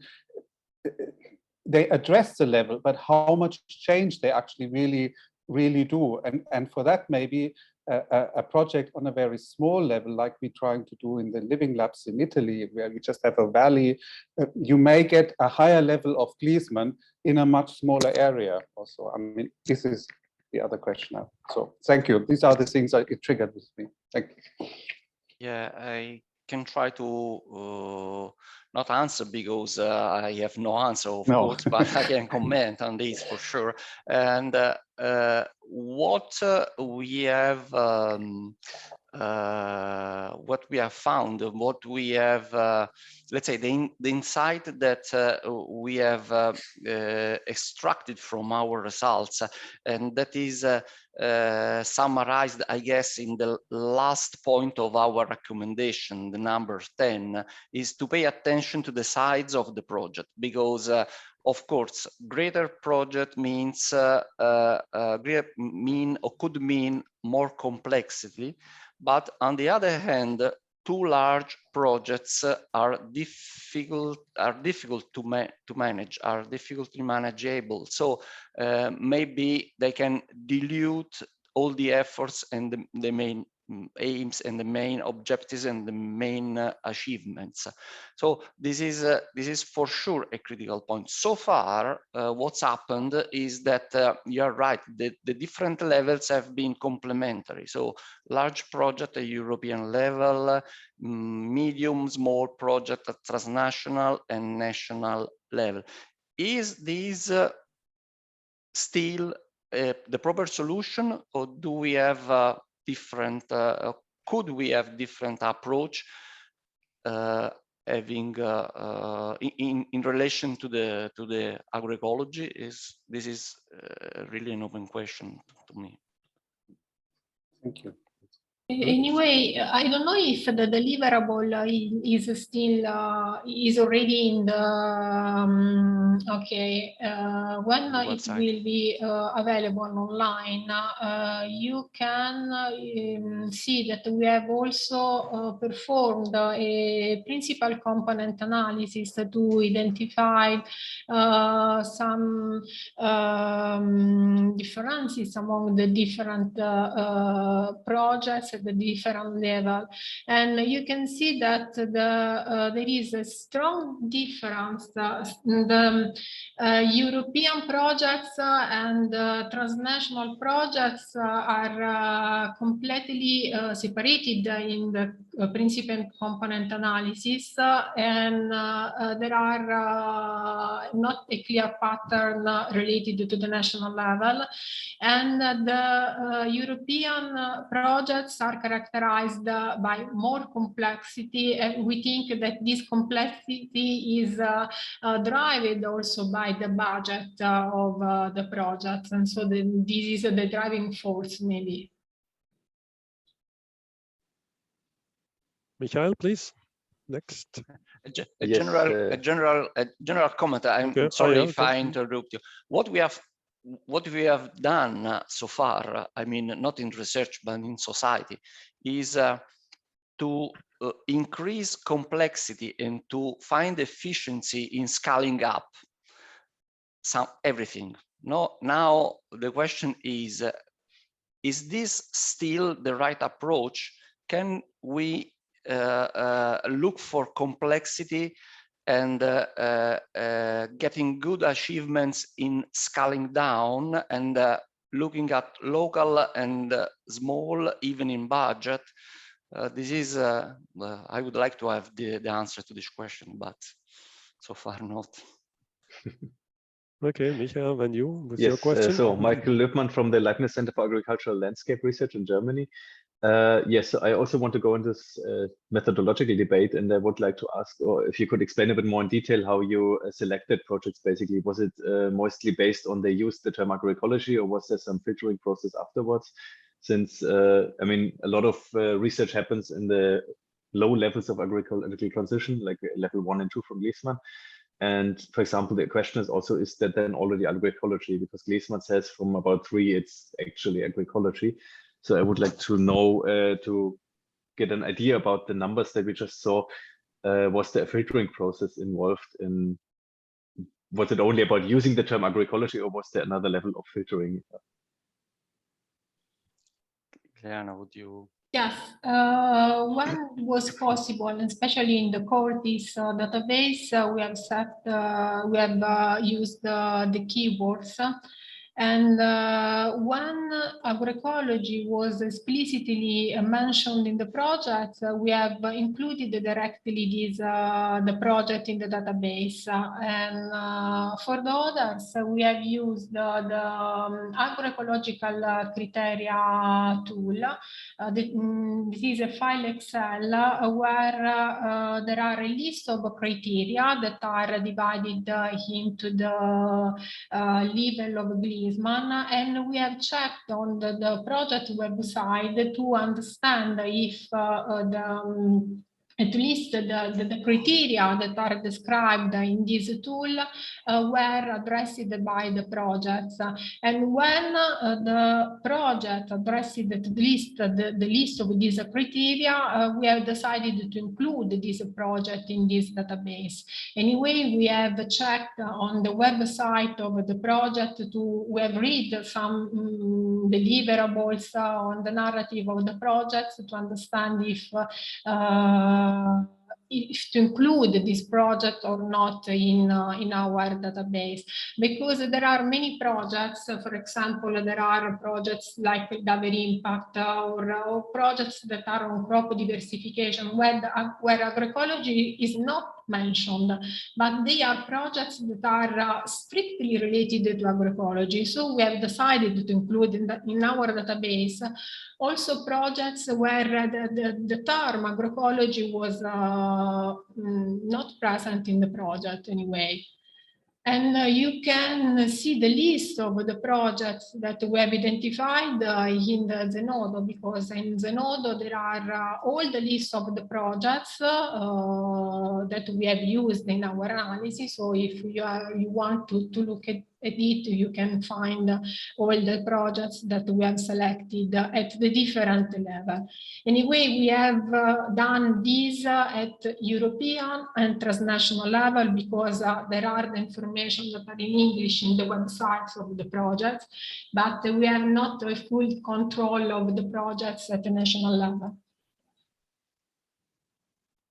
they address the level, but how much change they actually really do. And for that, maybe a project on a very small level, like we're trying to do in the living labs in Italy, where we just have a valley, you may get a higher level of Griezmann in a much smaller area also. This is the other question now. So thank you. These are the things that it triggered with me. Thank you. Yeah, I can try to not answer because I have no answer, of course, but I can comment on this for sure. And what we have found, what we have, let's say, the insight that we have extracted from our results, and that is summarized, I guess, in the last point of our recommendation, the number 10, is to pay attention to the size of the project, because of course, greater project means could mean more complexity, but on the other hand, too large projects are difficult to manage, are difficultly manageable. So maybe they can dilute all the efforts and the main aims and the main objectives and the main achievements. So this is for sure a critical point. So far, what's happened is that you're right, the different levels have been complementary. So large project at European level, medium, small project at transnational and national level. Is this still the proper solution, or do we have different, could we have different approach? having in relation to the agroecology? This is really an open question to me. Thank you. Anyway, I don't know if the deliverable is still is already in the when it will be available online. You can see that we have also performed a principal component analysis to identify some differences among the different projects at the different level, and you can see that there is a strong difference. The European projects and transnational projects are completely separated in the principal component analysis, and there are not a clear pattern related to the national level, and the European projects are characterized by more complexity, and we think that this complexity is driven also by the budget of the projects, and so this is the driving force maybe. Michael, please. Next. A general comment. I'm sorry if I interrupt you. What we have done so far, I mean, not in research, but in society, is to increase complexity and to find efficiency in scaling up everything. No, now the question is this still the right approach? Can we look for complexity and getting good achievements in scaling down and looking at local and small, even in budget? This is, I would like to have the answer to this question, but so far not. Okay, Michael, and you with your question? So Michael Löbmann from the Leibniz Center for Agricultural Landscape Research in Germany. Yes, I also want to go in this methodological debate, and I would like to ask, or if you could explain a bit more in detail how you selected projects. Basically, was it mostly based on they used the term agroecology, or was there some filtering process afterwards? Since I mean, a lot of research happens in the low levels of agricultural transition, like level 1 and 2 from Gleesman. And for example, the question is also, is that then already agroecology? Because Gleesman says from about 3, it's actually agroecology. So I would like to know, to get an idea about the numbers that we just saw. Was there a filtering process involved in, was it only about using the term agroecology, or was there another level of filtering? Ileana, would you? Yes, when it was possible, especially in the Cortis database, we have used the keywords. And when agroecology was explicitly mentioned in the project, we have included directly this, the project in the database. And for the others, we have used the agroecological criteria tool. This is a file Excel where there are a list of criteria that are divided into the level of Gleesman, and we have checked on the project website to understand if at least the criteria that are described in this tool were addressed by the projects. And when the project addressed at least the list of these criteria, we have decided to include this project in this database. Anyway, we have checked on the website of the project we have read some deliverables on the narrative of the projects to understand if to include this project or not in our database, because there are many projects. For example, there are projects like Daveri Impact or projects that are on crop diversification where agroecology is not mentioned, but they are projects that are strictly related to agroecology. So we have decided to include in our database also projects where the term agroecology was not present in the project anyway. And you can see the list of the projects that we have identified in the Zenodo, because in Zenodo there are all the list of the projects that we have used in our analysis. So if you want to look at it, you can find all the projects that we have selected at the different level. Anyway, we have done this at European and transnational level, because there are the information that are in English in the websites of the projects, but we have not a full control of the projects at the national level.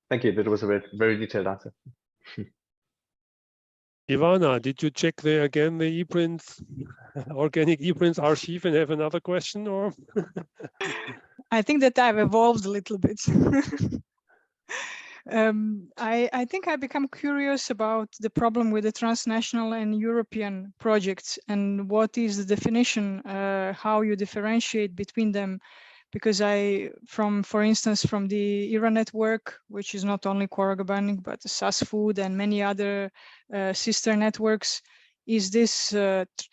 Thank you. That was a very, very detailed answer. Ivana, did you check the ePrints, organic ePrints archive and have another question, or? I think that I've evolved a little bit. I think I become curious about the problem with the transnational and European projects, and what is the definition, how you differentiate between them. Because for instance, from the IRA network, which is not only core organic, but SAS Food and many other sister networks, is this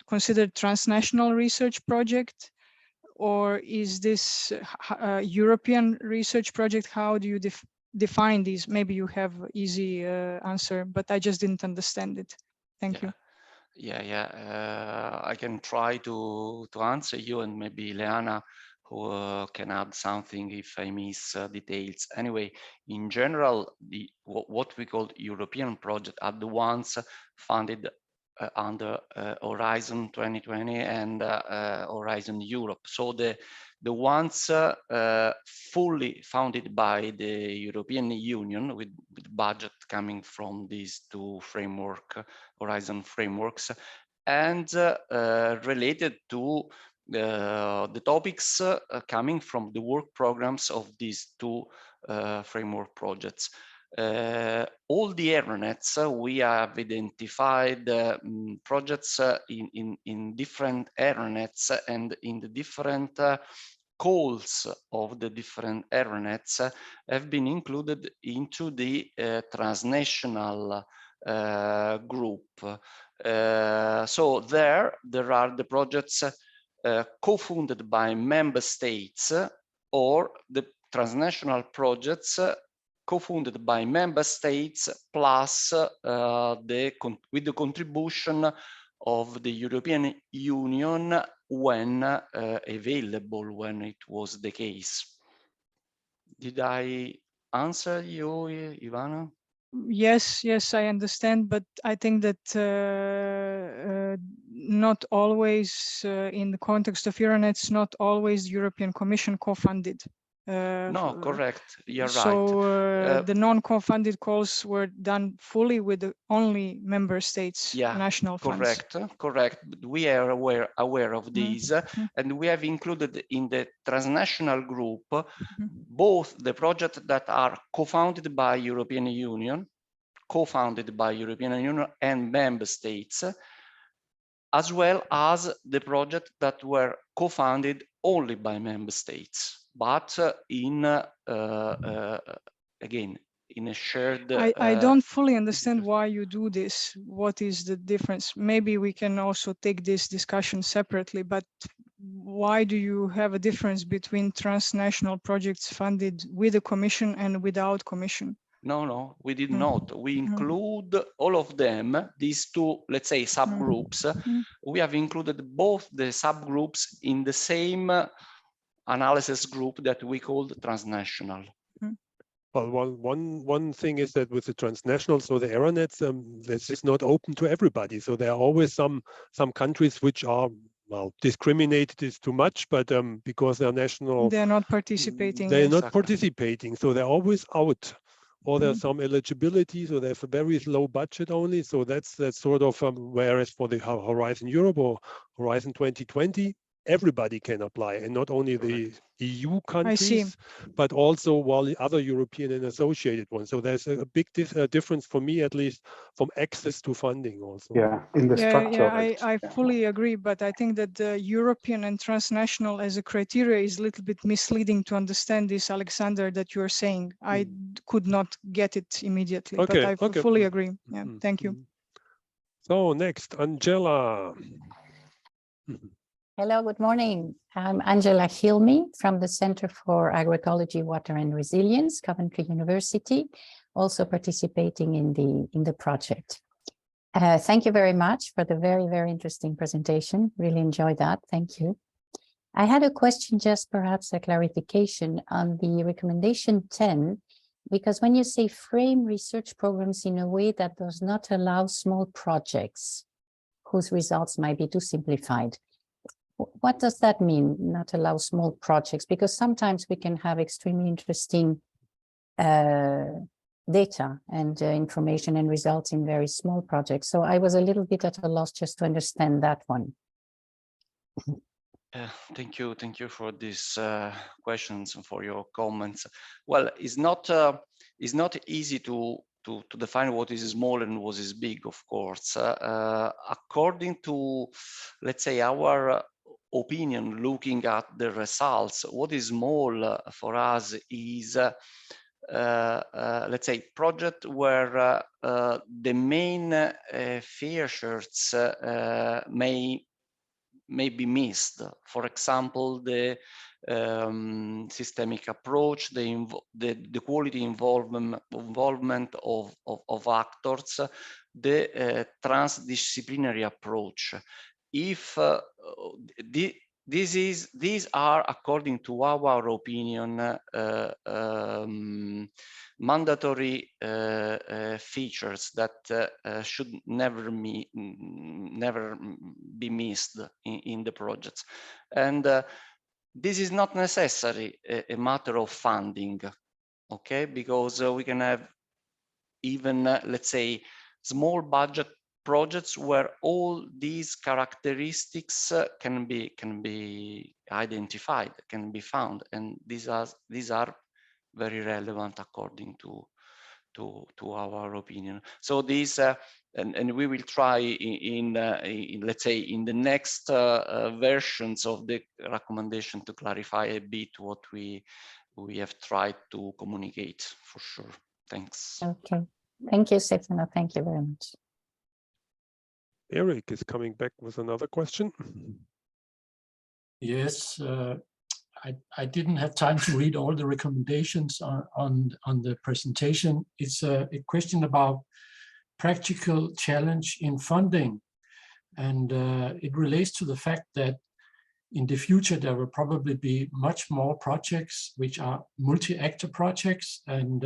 considered transnational research project? Or is this a European research project? How do you define these? Maybe you have easy answer, but I just didn't understand it. Thank you. I can try to answer you, and maybe Ileana who can add something if I miss details. Anyway, in general, what we call European project are the ones funded under Horizon 2020 and Horizon Europe. So the ones fully funded by the European Union with budget coming from these two Horizon frameworks, and related to the topics coming from the work programs of these two framework projects. All the areanets we have identified projects in different areanets, and in the different calls of the different areanets have been included into the transnational group. So there are the projects co-funded by member states, or the transnational projects co-funded by member states plus with the contribution of the European Union when available, when it was the case. Did I answer you, Ivana? Yes, I understand, but I think that not always in the context of Euronets, not always European Commission co-funded. No, correct. You're right. So the non-co-funded calls were done fully with the only member states' national funds. Correct. We are aware of these, and we have included in the transnational group both the projects that are co-founded by European Union and member states, as well as the projects that were co-funded only by member states, but in again in a shared. I don't fully understand why you do this. What is the difference? Maybe we can also take this discussion separately, but why do you have a difference between transnational projects funded with the Commission and without Commission? No, we did not. We include all of them, these two, let's say, subgroups. We have included both the subgroups in the same analysis group that we called transnational. Well, one thing is that with the transnational, so the aeronets, this is not open to everybody. So there are always some countries which are, well, discriminated is too much, but because they're national, they're not participating. They're not participating, so they're always out. Or there's some eligibility, so they have a very low budget only. So that's sort of whereas for the Horizon Europe or Horizon 2020, everybody can apply, and not only the EU countries, I but also while the other European and associated ones. So there's a big difference for me, at least, from access to funding also. Yeah, in the structure. I fully agree, but I think that the European and transnational as a criteria is a little bit misleading to understand this, Alexander, that you are saying. I could not get it immediately, but I fully agree. Yeah, thank you. So next, Angela. Hello, good morning. I'm Angela Hilmi from the Center for Agroecology, Water and Resilience, Coventry University, also participating in the project. Thank you very much for the very, very interesting presentation. Really enjoyed that. Thank you. I had a question, just perhaps a clarification on the recommendation 10, because when you say frame research programs in a way that does not allow small projects whose results might be too simplified, what does that mean, not allow small projects? Because sometimes we can have extremely interesting data and information and results in very small projects. So I was a little bit at a loss just to understand that one. Thank you for these questions and for your comments. Well, it's not easy to define what is small and what is big, of course. According to, let's say, our opinion, looking at the results, what is small for us is, let's say, project where the main features may be missed. For example, the systemic approach, the quality involvement of actors, the transdisciplinary approach. If these are, according to our opinion, mandatory features that should never be missed in the projects. And this is not necessarily a matter of funding, okay? Because we can have even, let's say, small budget projects where all these characteristics can be identified, can be found, and these are very relevant according to our opinion. So these and we will try in let's say in the next versions of the recommendation to clarify a bit what we have tried to communicate, for sure. Thanks. Okay, thank you, Stefano. Thank you very much. Eric is coming back with another question. Yes, I didn't have time to read all the recommendations on the presentation. It's a question about practical challenge in funding. And it relates to the fact that in the future, there will probably be much more projects which are multi-actor projects and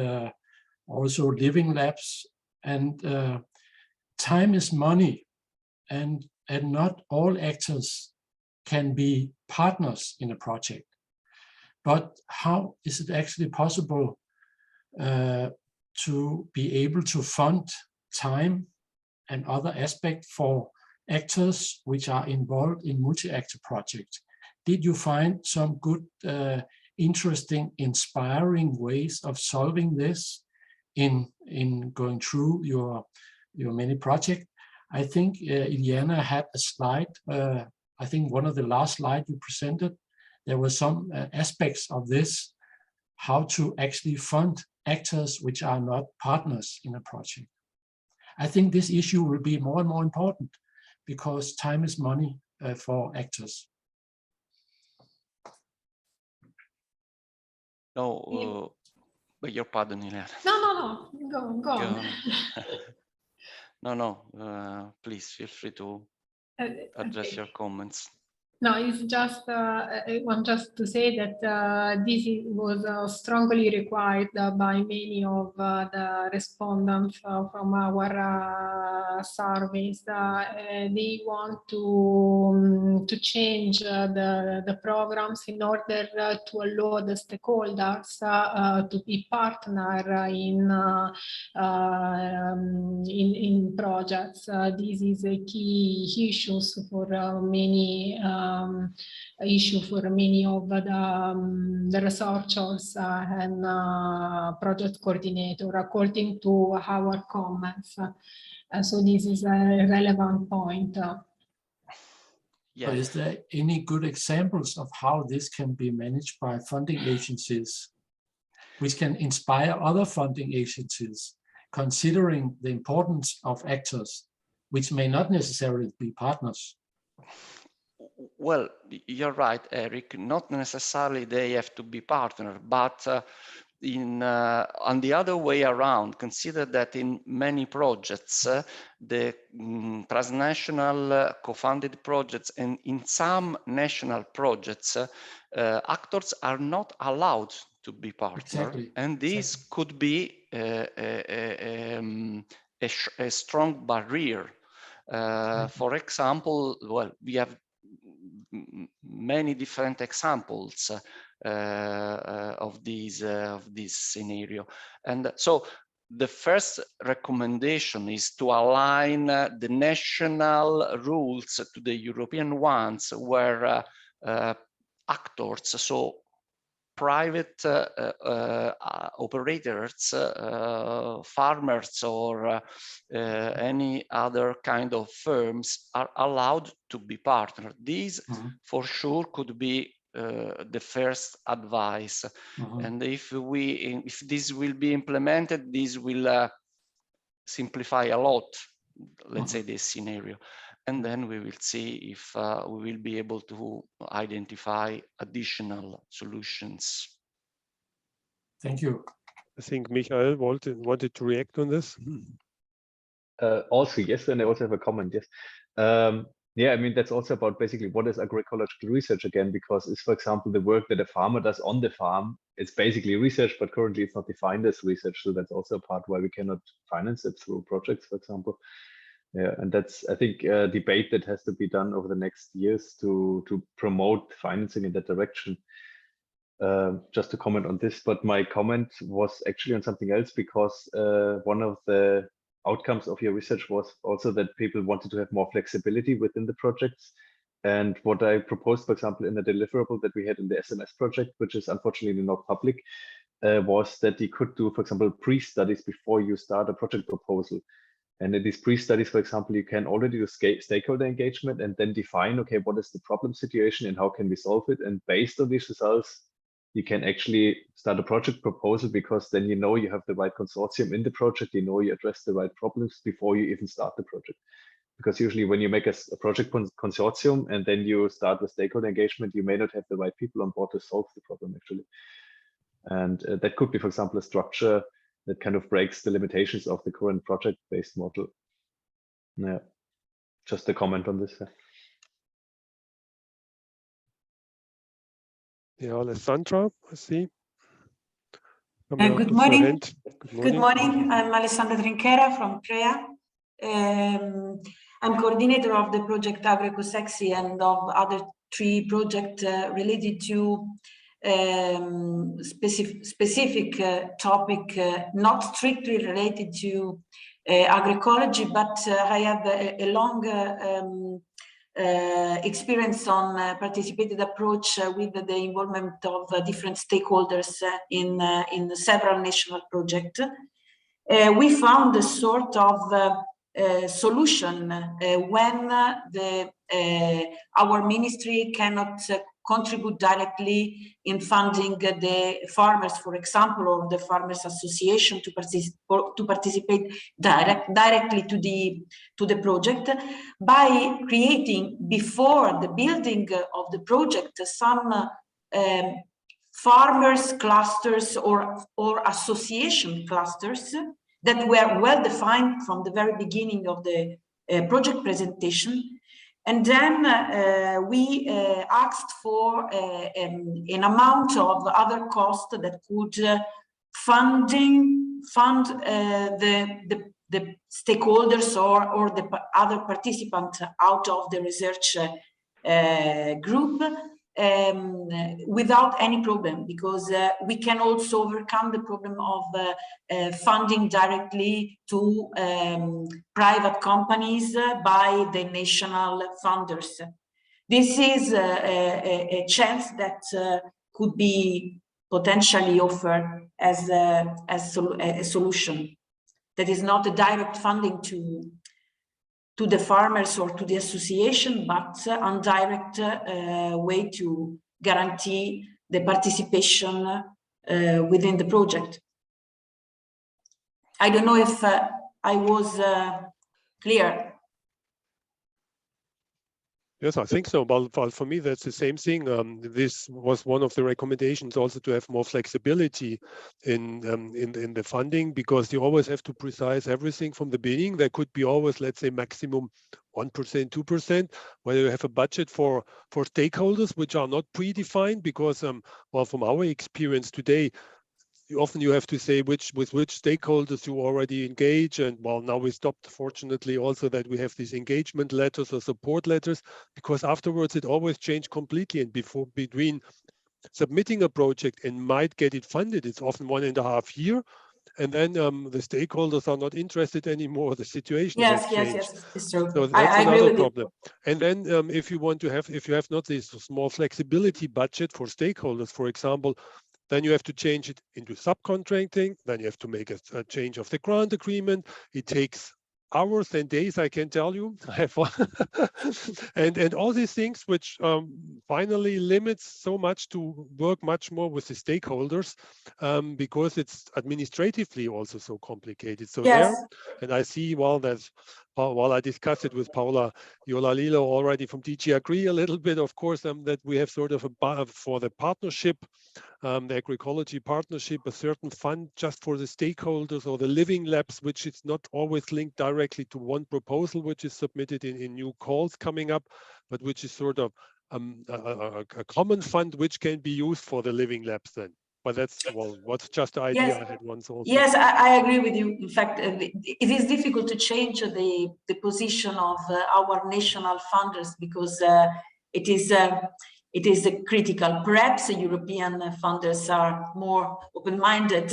also living labs. And time is money. And not all actors can be partners in a project. But how is it actually possible to be able to fund time and other aspects for actors which are involved in multi-actor projects? Did you find some good, interesting, inspiring ways of solving this in going through your many projects? I think Ileana had a slide, I think one of the last slides you presented, there were some aspects of this, how to actually fund actors which are not partners in a project. I think this issue will be more and more important because time is money for actors. No, beg your pardon, Ileana. No, go on. No, please feel free to address your comments. No, it's just, I want just to say that this was strongly required by many of the respondents from our surveys. They want to change the programs in order to allow the stakeholders to be partner in projects. This is a key issue for many issue for many of the researchers and project coordinator, according to our comments. So this is a relevant point. Yeah. Is there any good examples of how this can be managed by funding agencies, which can inspire other funding agencies, considering the importance of actors, which may not necessarily be partners? Well, you're right, Eric. Not necessarily they have to be partner, but on the other way around, consider that in many projects, the transnational co-funded projects and in some national projects, actors are not allowed to be partner. Exactly. And this could be a strong barrier. For example, well, we have many different examples of this scenario, and so the first recommendation is to align the national rules to the European ones, where actors, so private operators, farmers, or any other kind of firms are allowed to be partnered. These for sure could be the first advice. And if this will be implemented, this will simplify a lot, let's say, this scenario. And then we will see if we will be able to identify additional solutions. Thank you. I think Michael wanted to react on this. Also, yes, and I also have a comment, yes. Yeah, I mean, that's also about basically what is agroecological research again, because it's, for example, the work that a farmer does on the farm. It's basically research, but currently it's not defined as research. So that's also a part why we cannot finance it through projects, for example. Yeah, and that's, I think, a debate that has to be done over the next years to promote financing in that direction. Just to comment on this, but my comment was actually on something else, because one of the outcomes of your research was also that people wanted to have more flexibility within the projects. And what I proposed, for example, in the deliverable that we had in the SMS project, which is unfortunately not public, was that you could do, for example, pre-studies before you start a project proposal. And in these pre-studies, for example, you can already do stakeholder engagement and then define, okay, what is the problem situation and how can we solve it? And based on these results, you can actually start a project proposal, because then you know you have the right consortium in the project, you know you address the right problems before you even start the project. Because usually when you make a project consortium and then you start with stakeholder engagement, you may not have the right people on board to solve the problem actually. And that could be, for example, a structure that kind of breaks the limitations of the current project-based model. Yeah, just a comment on this. Yeah, Alessandra, I see. Good morning. Good morning. I'm Alessandra Trinchera from CREA. I'm coordinator of the project Agroecology and of other 3 projects related to specific topic, not strictly related to agroecology, but I have a long experience on participated approach with the involvement of different stakeholders in several national projects. We found a sort of solution when our ministry cannot contribute directly in funding the farmers, for example, or the farmers association to participate directly to the project, by creating before the building of the project some farmers clusters or association clusters that were well defined from the very beginning of the project presentation. And then we asked for an amount of other costs that could fund the stakeholders or the other participants out of the research group without any problem, because we can also overcome the problem of funding directly to private companies by the national funders. this is a chance that could be potentially offered as a solution. That is not a direct funding to the farmers or to the association, but an indirect way to guarantee the participation within the project. I don't know if I was clear. Yes, I think so. But for me, that's the same thing. This was one of the recommendations, also to have more flexibility in the funding, because you always have to precise everything from the beginning. There could be always, let's say, maximum 1%, 2%, where you have a budget for stakeholders which are not predefined, because well, from our experience today, often you have to say with which stakeholders you already engage. And well, now we stopped, fortunately, also that we have these engagement letters or support letters, because afterwards it always changed completely. And between submitting a project and might get it funded, it's often 1.5 years. And then the stakeholders are not interested anymore. The situation has changed. Yes, it's true. So that's another problem. You. And then if you have not this small flexibility budget for stakeholders, for example, then you have to change it into subcontracting. Then you have to make a change of the grant agreement. It takes hours and days, I can tell you. I have one. and all these things, which finally limits so much to work much more with the stakeholders, because it's administratively also so complicated. So yes. there, and I see, well, that's while I discussed it with Paula Iolalilo already from DG Agri a little bit, of course, that we have sort of for the partnership, the agroecology partnership, a certain fund just for the stakeholders or the living labs, which is not always linked directly to one proposal, which is submitted in new calls coming up, but which is sort of a common fund which can be used for the living labs then. But that's, well, what's just the idea yes. I had once also. Yes, I agree with you. In fact, it is difficult to change the position of our national funders, because it is critical. Perhaps the European funders are more open-minded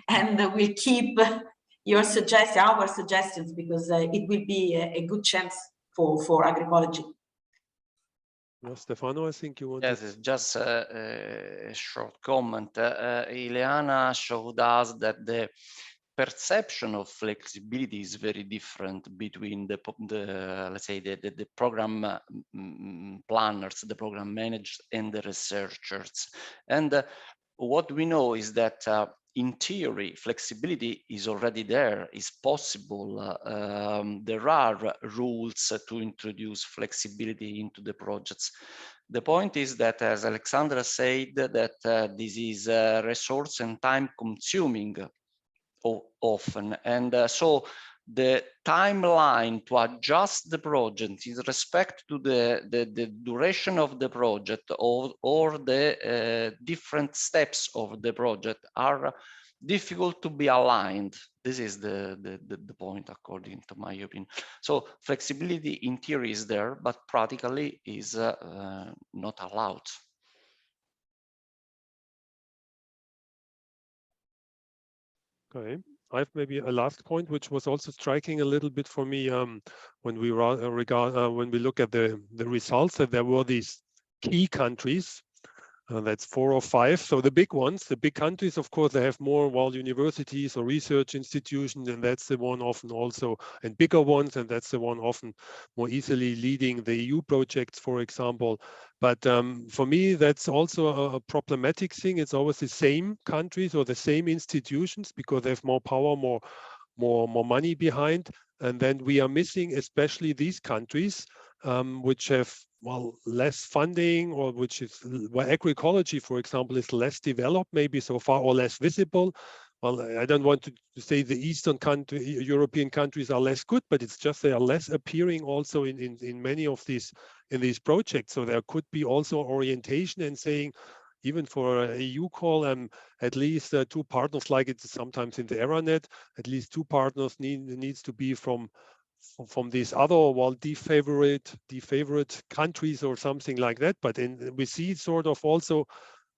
and will keep our suggestions, because it will be a good chance for agroecology. Well, Stefano, I think you want. Yes, it's just a short comment. Ileana showed us that the perception of flexibility is very different between the let's say the program planners, the program managers, and the researchers. And what we know is that in theory, flexibility is already there, is possible. There are rules to introduce flexibility into the projects. The point is that, as Alexandra said, that this is resource and time consuming often. And so the timeline to adjust the project in respect to the duration of the project or the different steps of the project are difficult to be aligned. This is the point, according to my opinion. So flexibility in theory is there, but practically is not allowed. Okay, I have maybe a last point, which was also striking a little bit for me when we look at the results, that there were these key countries. That's 4 or 5. So the big ones, the big countries, of course, they have more, well, universities or research institutions, and that's the one often also, and bigger ones, and that's the one often more easily leading the EU projects, for example. But for me, that's also a problematic thing. It's always the same countries or the same institutions, because they have more power, more money behind. And then we are missing, especially these countries, which have, well, less funding, or which is where agroecology, for example, is less developed, maybe so far, or less visible. Well, I don't want to say the Eastern European countries are less good, but it's just they are less appearing also in many of these projects. So there could be also orientation and saying, even for a EU call, at least 2 partners, like it's sometimes in the ERANET, at least 2 partners needs to be from these other, well, defavored countries or something like that. But we see sort of also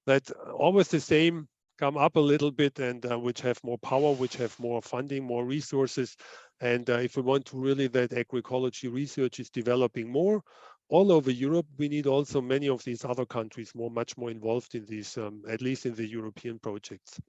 that always the same come up a little bit, and which have more power, which have more funding, more resources. And if we want to really that agroecology research is developing more, all over Europe, we need also many of these other countries much more involved in these, at least in the European projects.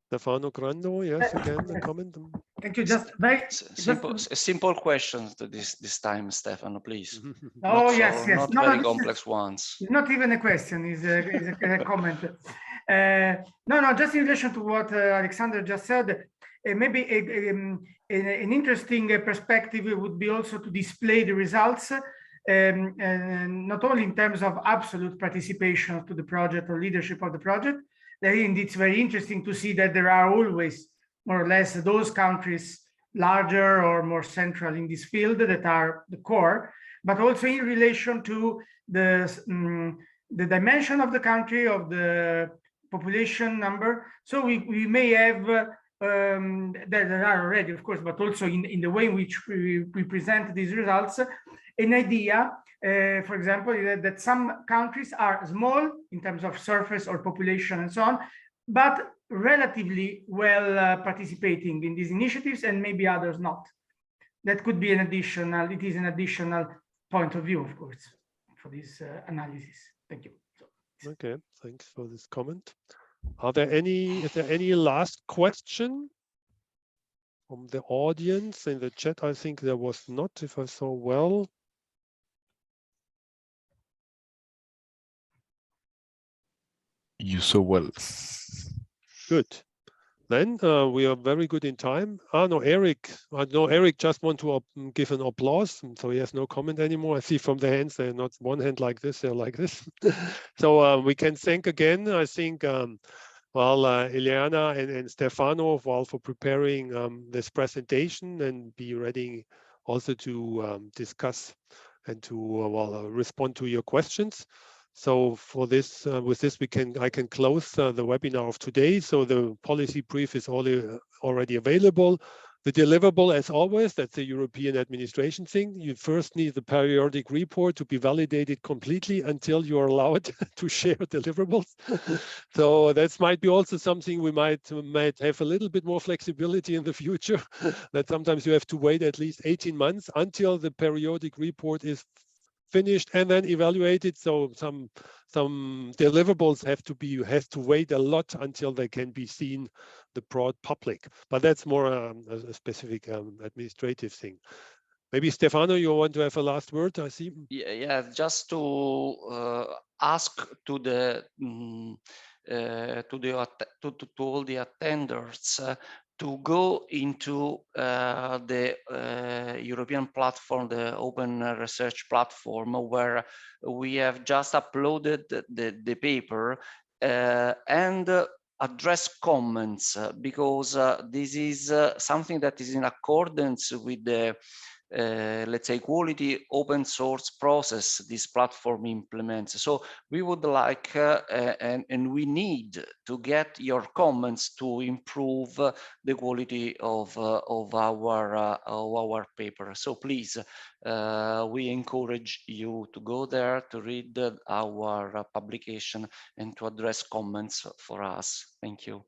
Stefano Grando, yes, again, a comment. Thank you. Just very simple questions to this time, Stefano, please. Oh, yes. Not very complex ones. It's not even a question, it's a comment. No, just in relation to what Alexander just said, maybe an interesting perspective would be also to display the results, not only in terms of absolute participation to the project or leadership of the project. I think it's very interesting to see that there are always more or less those countries larger or more central in this field that are the core, but also in relation to the dimension of the country, of the population number. So we may have, there are already, of course, but also in the way in which we present these results, an idea, for example, that some countries are small in terms of surface or population and so on, but relatively well participating in these initiatives, and maybe others not. That could be an additional, it is an additional point of view, of course, for this analysis. Thank you. Okay, thanks for this comment. Is there any last question from the audience? In the chat, I think there was not, if I saw well. You saw well. Good. Then we are very good in time. No, Eric. No, Eric just want to give an applause, so he has no comment anymore. I see from the hands they're not one hand like this, they're like this. So we can thank again. I think Ileana and Stefano for preparing this presentation, and be ready also to discuss and to respond to your questions. So for this, with this, I can close the webinar of today. So the policy brief is already available. The deliverable, as always, that's the European administration thing. You first need the periodic report to be validated completely until you're allowed to share deliverables. So that might be also something we might have a little bit more flexibility in the future, that sometimes you have to wait at least 18 months until the periodic report is finished and then evaluated. So some deliverables have to wait a lot until they can be seen the broad public. But that's more a specific administrative thing. Maybe Stefano, you want to have a last word? I see. Yeah, just to ask to all the attenders to go into the European platform, the open research platform, where we have just uploaded the paper, and address comments, because this is something that is in accordance with the let's say quality open source process this platform implements. So we would like and we need to get your comments to improve the quality of our paper. So please, we encourage you to go there to read our publication and to address comments for us. Thank you.